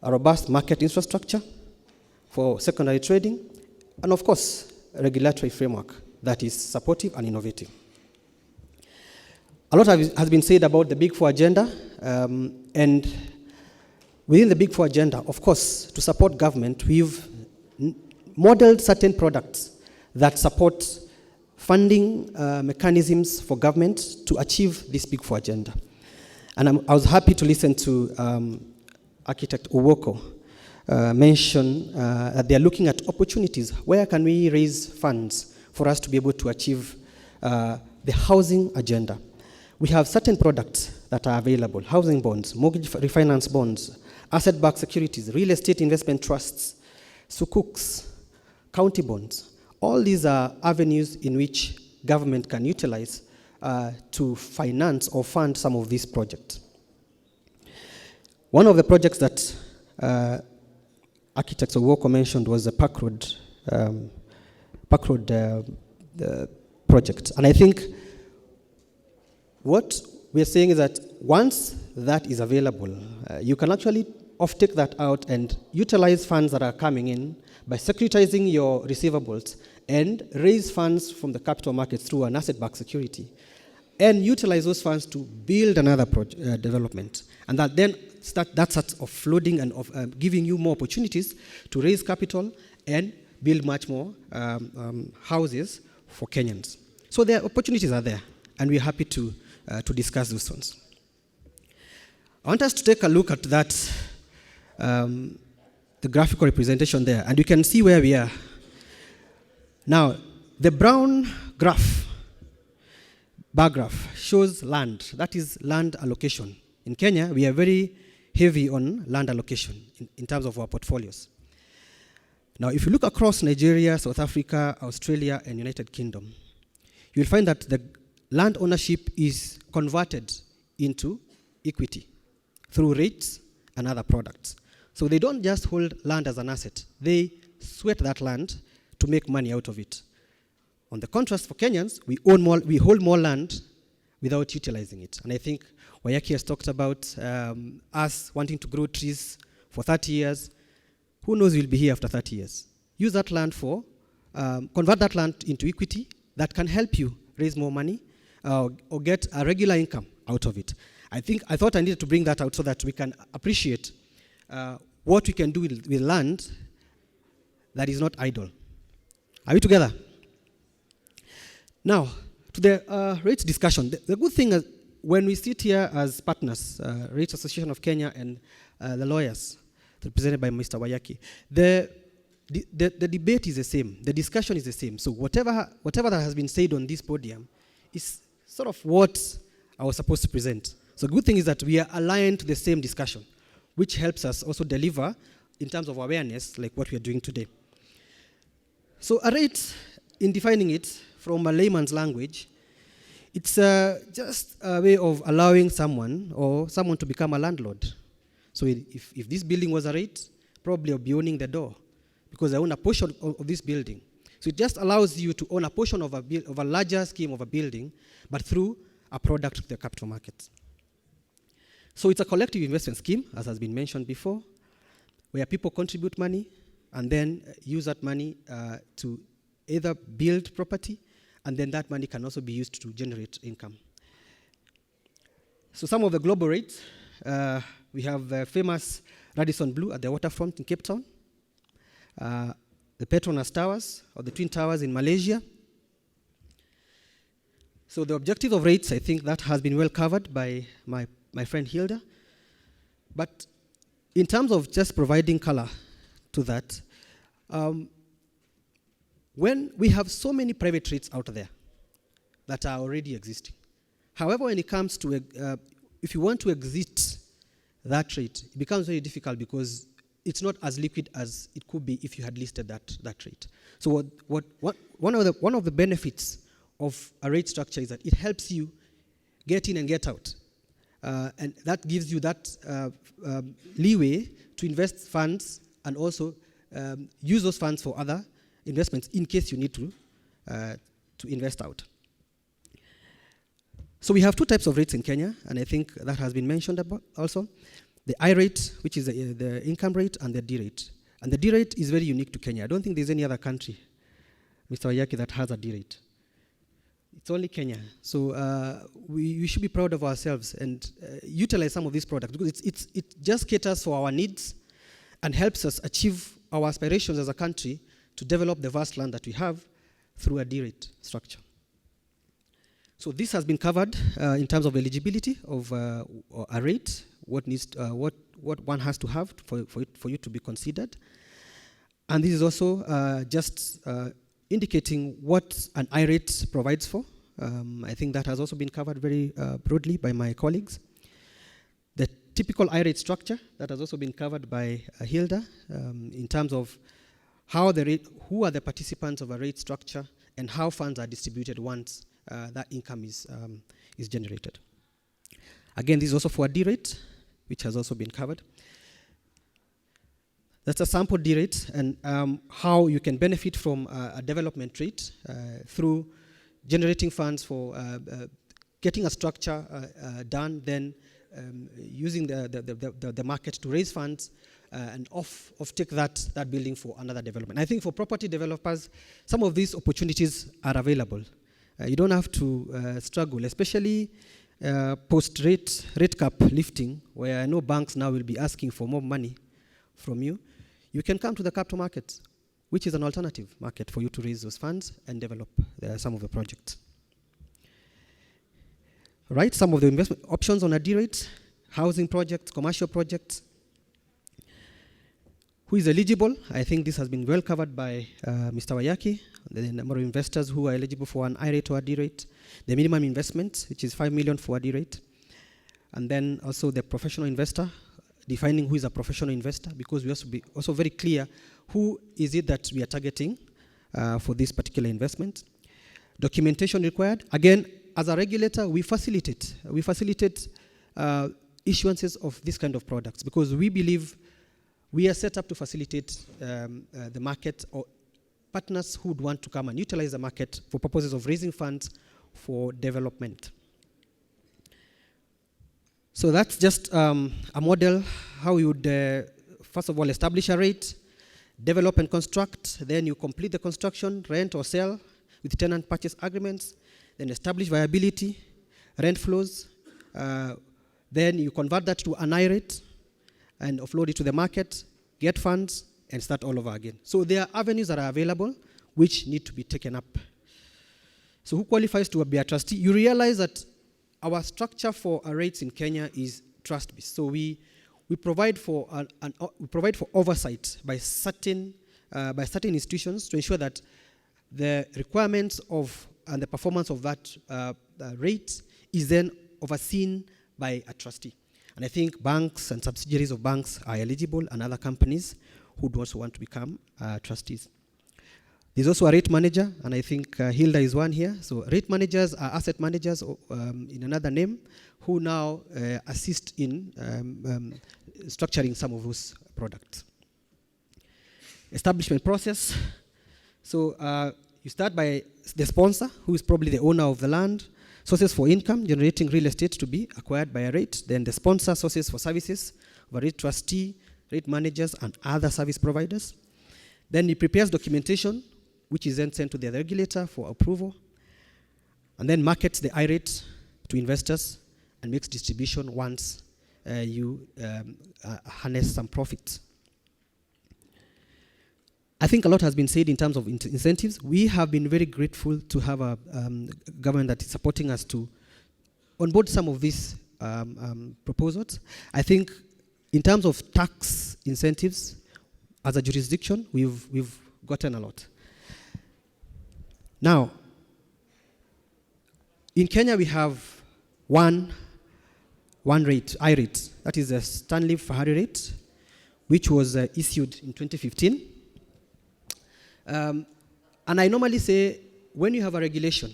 a robust market infrastructure for secondary trading, and of course, a regulatory framework that is supportive and innovative. A lot has been said about the Big Four agenda, and within the Big Four agenda, of course, to support government, we've modeled certain products that support funding mechanisms for government to achieve this Big Four agenda. And I was happy to listen to Architect Owoko mention that they're looking at opportunities. Where can we raise funds for us to be able to achieve the housing agenda? We have certain products that are available: housing bonds, mortgage refinance bonds, asset-backed securities, real estate investment trusts, sukuks, county bonds. All these are avenues in which government can utilize to finance or fund some of these projects. One of the projects that Architect Owoko mentioned was the Park Road project. And I think what we're saying is that once that is available, you can actually offtake that out and utilize funds that are coming in by securitizing your receivables and raise funds from the capital markets through an asset-backed security and utilize those funds to build another development. And that then that starts offloading and giving you more opportunities to raise capital and build much more houses for Kenyans. So the opportunities are there, and we're happy to discuss those ones. I want us to take a look at that, the graphical representation there, and you can see where we are. Now, the brown bar graph shows land. That is land allocation. In Kenya, we are very heavy on land allocation in terms of our portfolios. Now, if you look across Nigeria, South Africa, Australia, and United Kingdom, you'll find that the land ownership is converted into equity through rates and other products. So they don't just hold land as an asset. They sweat that land to make money out of it. On the contrast, for Kenyans, we hold more land without utilizing it. And I think Wayaki has talked about us wanting to grow trees for 30 years. Who knows we'll be here after 30 years? Use that land convert that land into equity that can help you raise more money or get a regular income out of it. I thought I needed to bring that out so that we can appreciate what we can do with land that is not idle. Are we together? Now, to the rates discussion. The good thing is when we sit here as partners, Rates Association of Kenya and the lawyers represented by Mr. Wayaki, the debate is the same. The discussion is the same. So whatever that has been said on this podium is sort of what I was supposed to present. So the good thing is that we are aligned to the same discussion, which helps us also deliver in terms of awareness, like what we are doing today. So a rate, in defining it from a layman's language, it's just a way of allowing someone to become a landlord. So if this building was a rate, probably I'll be owning the door because I own a portion of this building. So it just allows you to own a portion of a larger scheme of a building, but through a product to the capital market. So it's a collective investment scheme, as has been mentioned before, where people contribute money and then use that money to either build property, and then that money can also be used to generate income. So some of the global rates, we have the famous Radisson Blu at the waterfront in Cape Town, the Petronas Towers, or the Twin Towers in Malaysia. So the objective of rates, I think that has been well covered by my friend Hilda. But in terms of just providing color to that, when we have so many private REITs out there that are already existing. However, when it comes to, if you want to exit that REIT, it becomes very difficult because it's not as liquid as it could be if you had listed that REIT. So one of the benefits of a REIT structure is that it helps you get in and get out. And that gives you that leeway to invest funds and also use those funds for other investments in case you need to invest out. So we have two types of rates in Kenya, and I think that has been mentioned about also. The I rate, which is the income rate, and the D rate. And the D rate is very unique to Kenya. I don't think there's any other country, Mr. Wayaki, that has a D rate. It's only Kenya. So we should be proud of ourselves and utilize some of these products because it just caters for our needs and helps us achieve our aspirations as a country to develop the vast land that we have through a D-rate structure. So this has been covered in terms of eligibility of a rate, what one has to have for you to be considered. And this is also just indicating what an I-rate provides for. I think that has also been covered very broadly by my colleagues. The typical I-rate structure, that has also been covered by Hilda in terms of who are the participants of a rate structure and how funds are distributed once that income is generated. Again, this is also for a D rate, which has also been covered. That's a sample D rate and how you can benefit from a development rate through generating funds for getting a structure done, then using the market to raise funds and take that building for another development. I think for property developers, some of these opportunities are available. You don't have to struggle, especially post-rate cap lifting, where I know banks now will be asking for more money from you. You can come to the capital market, which is an alternative market for you to raise those funds and develop some of the projects. Right, some of the investment options on a D rate, housing projects, commercial projects. Who is eligible? I think this has been well covered by Mr. Wayaki, the number of investors who are eligible for an I rate or a D rate, the minimum investment, which is 5 million for a D rate, and then also the professional investor, defining who is a professional investor, because we have to be also very clear who is it that we are targeting for this particular investment. Documentation required. Again, as a regulator, we facilitate issuances of this kind of products because we believe we are set up to facilitate the market or partners who would want to come and utilize the market for purposes of raising funds for development. So that's just a model how you would, first of all, establish a rate, develop and construct, then you complete the construction, rent or sell with tenant purchase agreements, then establish viability, rent flows, then you convert that to an I rate and offload it to the market, get funds, and start all over again. So there are avenues that are available which need to be taken up. So who qualifies to be a trustee? You realize that our structure for our rates in Kenya is trust-based. So we provide for oversight by certain institutions to ensure that the requirements of and the performance of that rate is then overseen by a trustee. And I think banks and subsidiaries of banks are eligible, and other companies who do also want to become trustees. There's also a rate manager, and I think Hilda is one here. So rate managers are asset managers in another name, who now assist in structuring some of those products. Establishment process. So you start by the sponsor, who is probably the owner of the land, sources for income, generating real estate to be acquired by a rate, then the sponsor sources for services, of a rate trustee, rate managers, and other service providers. Then he prepares documentation, which is then sent to the regulator for approval, and then markets the I-rate to investors and makes distribution once you harness some profit. I think a lot has been said in terms of incentives. We have been very grateful to have a government that is supporting us to onboard some of these proposals. I think in terms of tax incentives, as a jurisdiction, we've gotten a lot. Now, in Kenya we have one rate, I-rate, that is the Stanley Fahari rate, which was issued in 2015. And I normally say, when you have a regulation,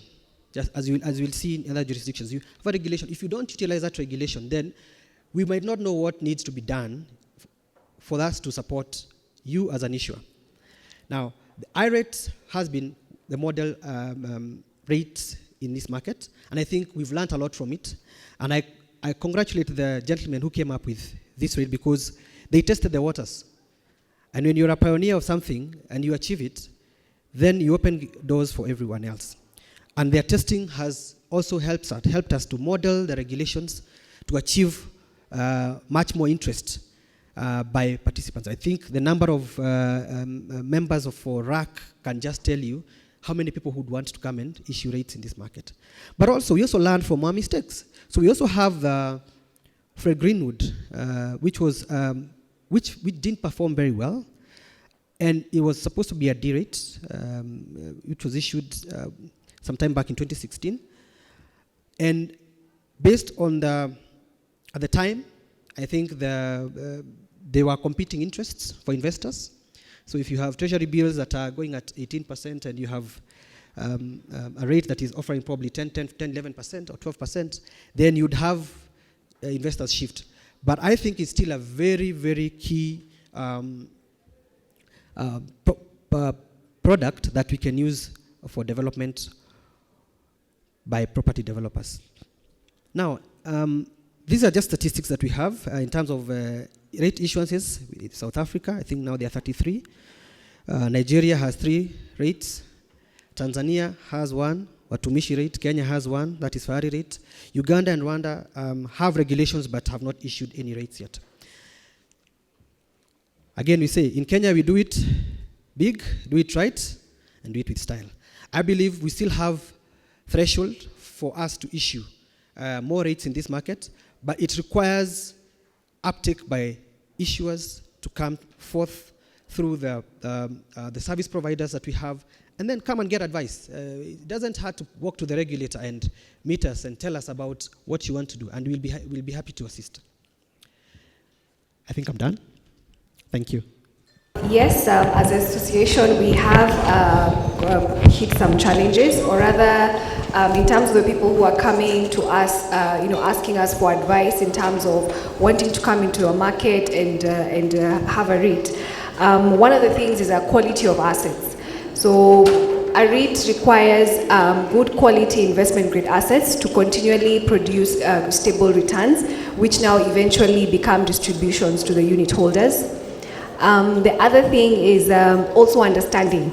just as you'll see in other jurisdictions, you have a regulation. If you don't utilize that regulation, then we might not know what needs to be done for us to support you as an issuer. Now, the I-rate has been the model rate in this market, and I think we've learned a lot from it. And I congratulate the gentleman who came up with this rate, because they tested the waters. And when you're a pioneer of something and you achieve it, then you open doors for everyone else. And their testing has also helped us to model the regulations to achieve much more interest by participants. I think the number of members for RAC can just tell you how many people would want to come and issue rates in this market. But also, we also learned from our mistakes. So we also have Fred Greenwood, which didn't perform very well. And it was supposed to be a D rate, which was issued sometime back in 2016. And based on at the time, I think there were competing interests for investors. So if you have treasury bills that are going at 18% and you have a rate that is offering probably 10, 11% or 12%, then you'd have investors shift. But I think it's still a very, very key product that we can use for development by property developers. Now, these are just statistics that we have in terms of rate issuances. In South Africa, I think now there are 33. Nigeria has 3 rates. Tanzania has 1, Watumishi rate. Kenya has 1, that is Fahari rate. Uganda and Rwanda have regulations but have not issued any rates yet. Again, we say, in Kenya we do it big, do it right, and do it with style. I believe we still have threshold for us to issue more rates in this market, but it requires uptake by issuers to come forth through the service providers that we have, and then come and get advice. It doesn't have to walk to the regulator and meet us and tell us about what you want to do, and we'll be happy to assist. I think I'm done. Thank you. Yes, as an association, we have hit some challenges, or rather, in terms of the people who are coming to us, asking us for advice in terms of wanting to come into a market and have a REIT. One of the things is a quality of assets. So a REIT requires good quality investment grade assets to continually produce stable returns, which now eventually become distributions to the unit holders. The other thing is also understanding.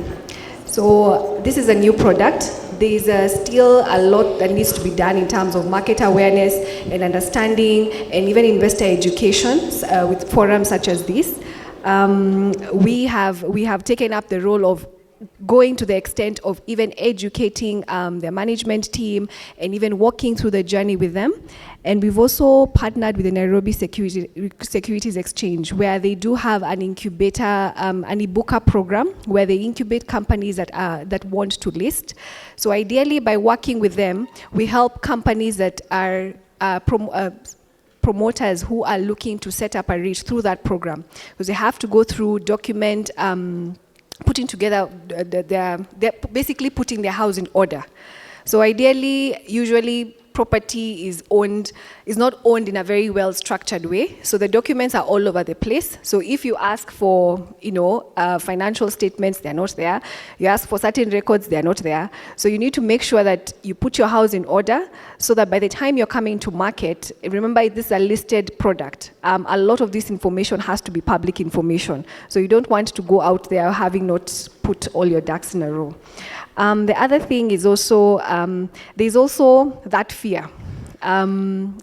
So this is a new product. There's still a lot that needs to be done in terms of market awareness and understanding, and even investor education with forums such as this. We have taken up the role of going to the extent of even educating their management team and even walking through the journey with them. And we've also partnered with the Nairobi Securities Exchange, where they do have an incubator, an Ibuka program, where they incubate companies that want to list. So ideally, by working with them, we help companies that are promoters who are looking to set up a REIT through that program, because they have to go through document, putting together, they're basically putting their house in order. So ideally, usually property is not owned in a very well structured way. So the documents are all over the place. So if you ask for, financial statements, they're not there. You ask for certain records, they're not there. So you need to make sure that you put your house in order so that by the time you're coming to market, remember this is a listed product. A lot of this information has to be public information. So you don't want to go out there having not put all your ducks in a row. The other thing is also, there's also that fear. Having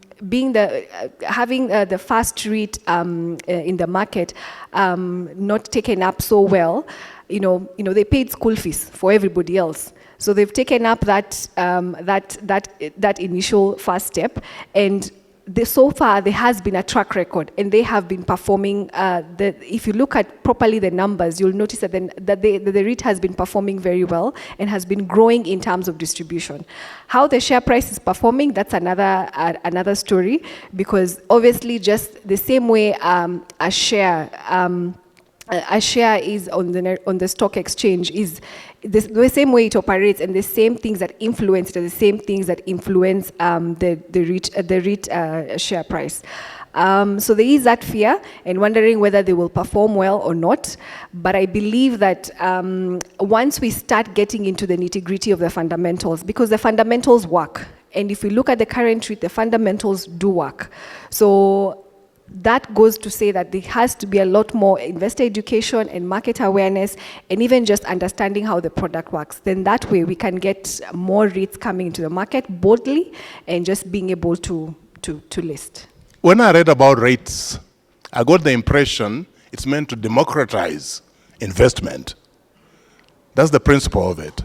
the first REIT in the market not taken up so well, they paid school fees for everybody else. So they've taken up that initial first step, and so far there has been a track record, and they have been performing. If you look at properly the numbers, you'll notice that the REIT has been performing very well and has been growing in terms of distribution. How the share price is performing, that's another story, because obviously just the same way a share is on the stock exchange is the same way it operates, and the same things that influence the same things that influence the REIT share price. So there is that fear and wondering whether they will perform well or not. But I believe that once we start getting into the nitty-gritty of the fundamentals, because the fundamentals work, and if we look at the current REIT, the fundamentals do work. So that goes to say that there has to be a lot more investor education and market awareness, and even just understanding how the product works. Then that way we can get more REITs coming into the market boldly and just being able to list. When I read about REITs, I got the impression it's meant to democratize investment. That's the principle of it.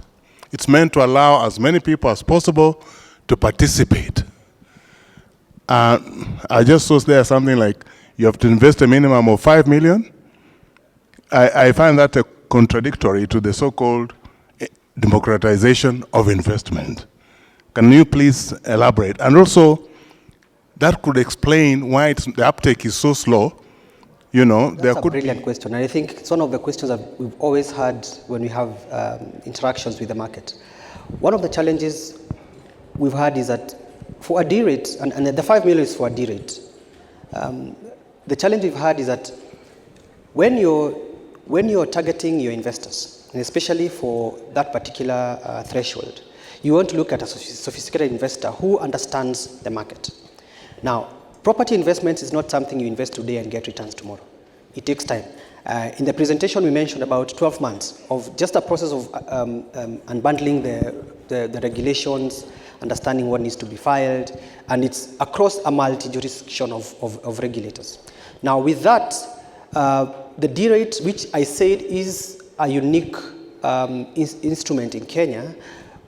It's meant to allow as many people as possible to participate. I just saw there something like you have to invest a minimum of 5 million. I find that contradictory to the so-called democratization of investment. Can you please elaborate? And also, that could explain why the uptake is so slow. That's a brilliant question. And I think it's one of the questions that we've always had when we have interactions with the market. One of the challenges we've had is that for a D-rate, and the 5 million is for a D-rate, the challenge we've had is that when you're targeting your investors, and especially for that particular threshold, you want to look at a sophisticated investor who understands the market. Now, property investments is not something you invest today and get returns tomorrow. It takes time. In the presentation, we mentioned about 12 months of just a process of unbundling the regulations, understanding what needs to be filed, and it's across a multi-jurisdiction of regulators. Now, with that, the D-rate, which I said is a unique instrument in Kenya,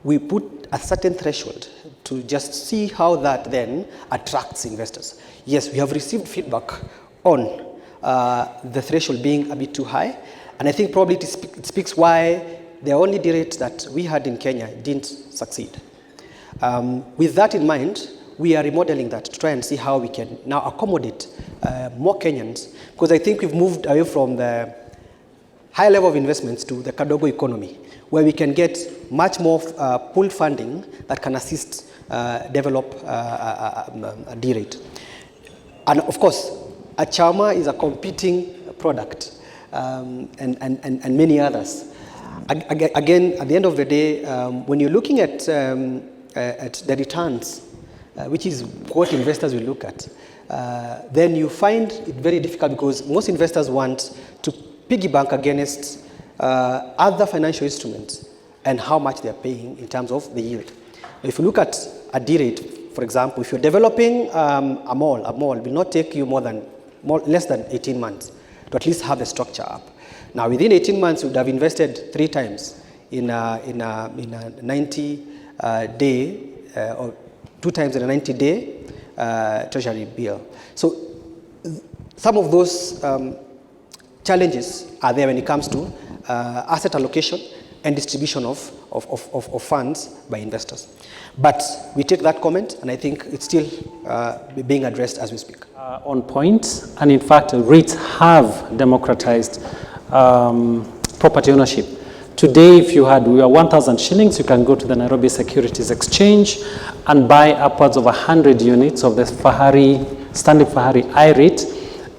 we put a certain threshold to just see how that then attracts investors. Yes, we have received feedback on the threshold being a bit too high, and I think probably it speaks why the only D-rate that we had in Kenya didn't succeed. With that in mind, we are remodeling that to try and see how we can now accommodate more Kenyans, because I think we've moved away from the high level of investments to the Kadogo economy, where we can get much more pooled funding that can assist develop a D-rate. And of course, a Chama is a competing product, and many others. Again, at the end of the day, when you're looking at the returns, which is what investors will look at, then you find it very difficult, because most investors want to piggyback against other financial instruments and how much they're paying in terms of the yield. If you look at a D-rate, for example, if you're developing a mall will not take you less than 18 months to at least have the structure up. Now, within 18 months, we would have invested 3 times in a 90-day or 2 times in a 90-day treasury bill. So some of those challenges are there when it comes to asset allocation and distribution of funds by investors. But we take that comment, and I think it's still being addressed as we speak. On point, and in fact, REITs have democratized property ownership. Today, if you had 1,000 shillings, you can go to the Nairobi Securities Exchange and buy upwards of 100 units of the Stanley Fahari I-REIT.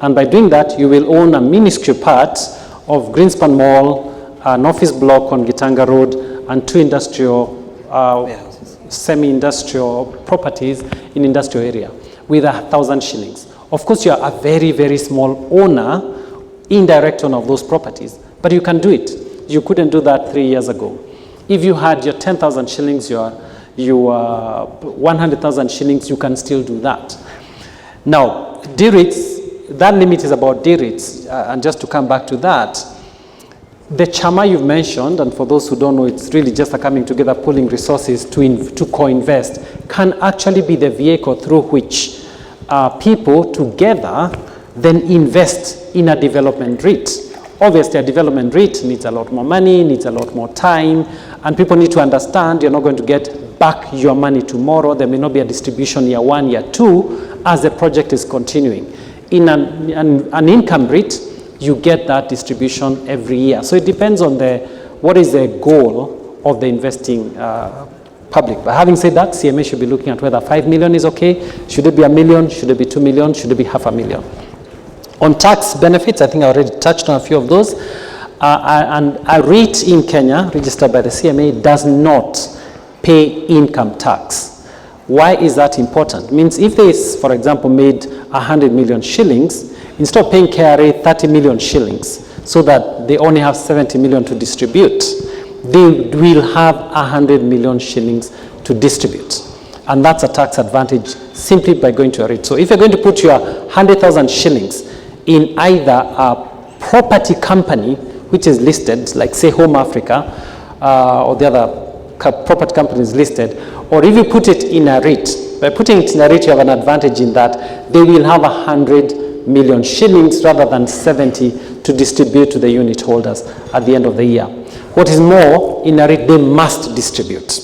And by doing that, you will own a minuscule part of Greenspan Mall, an office block on Gitanga Road, and 2 industrial, semi-industrial properties in industrial area with 1,000 shillings. Of course, you are a very, very small owner, indirect owner of those properties, but you can do it. You couldn't do that 3 years ago. If you had your 10,000 shillings, your 100,000 shillings, you can still do that. Now, D-REITs, that limit is about D-REITs, and just to come back to that, the Chama you've mentioned, and for those who don't know, it's really just a coming together, pooling resources to co-invest, can actually be the vehicle through which people together then invest in a development REIT. Obviously, a development REIT needs a lot more money, needs a lot more time, and people need to understand you're not going to get back your money tomorrow. There may not be a distribution year 1, year 2, as the project is continuing. In an income REIT, you get that distribution every year. So it depends on what is the goal of the investing public. But having said that, CMA should be looking at whether 5 million is okay. Should it be $1 million? Should it be 2 million? Should it be $500,000? On tax benefits, I think I already touched on a few of those. And a REIT in Kenya, registered by the CMA, does not pay income tax. Why is that important? It means if they, for example, made 100 million shillings, instead of paying KRA 30 million shillings, so that they only have 70 million to distribute, they will have 100 million shillings to distribute. And that's a tax advantage simply by going to a REIT. So if you're going to put your 100,000 shillings in either a property company, which is listed, like say Home Africa, or the other property companies listed, or if you put it in a REIT, by putting it in a REIT, you have an advantage in that they will have 100 million shillings rather than 70 to distribute to the unit holders at the end of the year. What is more, in a REIT, they must distribute.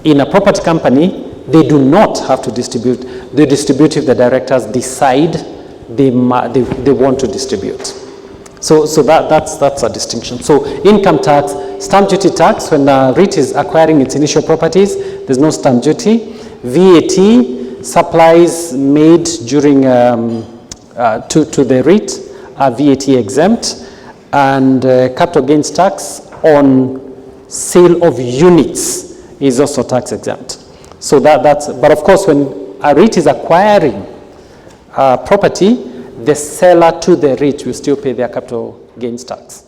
In a property company, they do not have to distribute. They distribute if the directors decide they want to distribute. So that's a distinction. So income tax, stamp duty tax, when a REIT is acquiring its initial properties, there's no stamp duty. VAT, supplies made during to the REIT are VAT exempt, and capital gains tax on sale of units is also tax exempt. So but of course, when a REIT is acquiring property, the seller to the REIT will still pay their capital gains tax.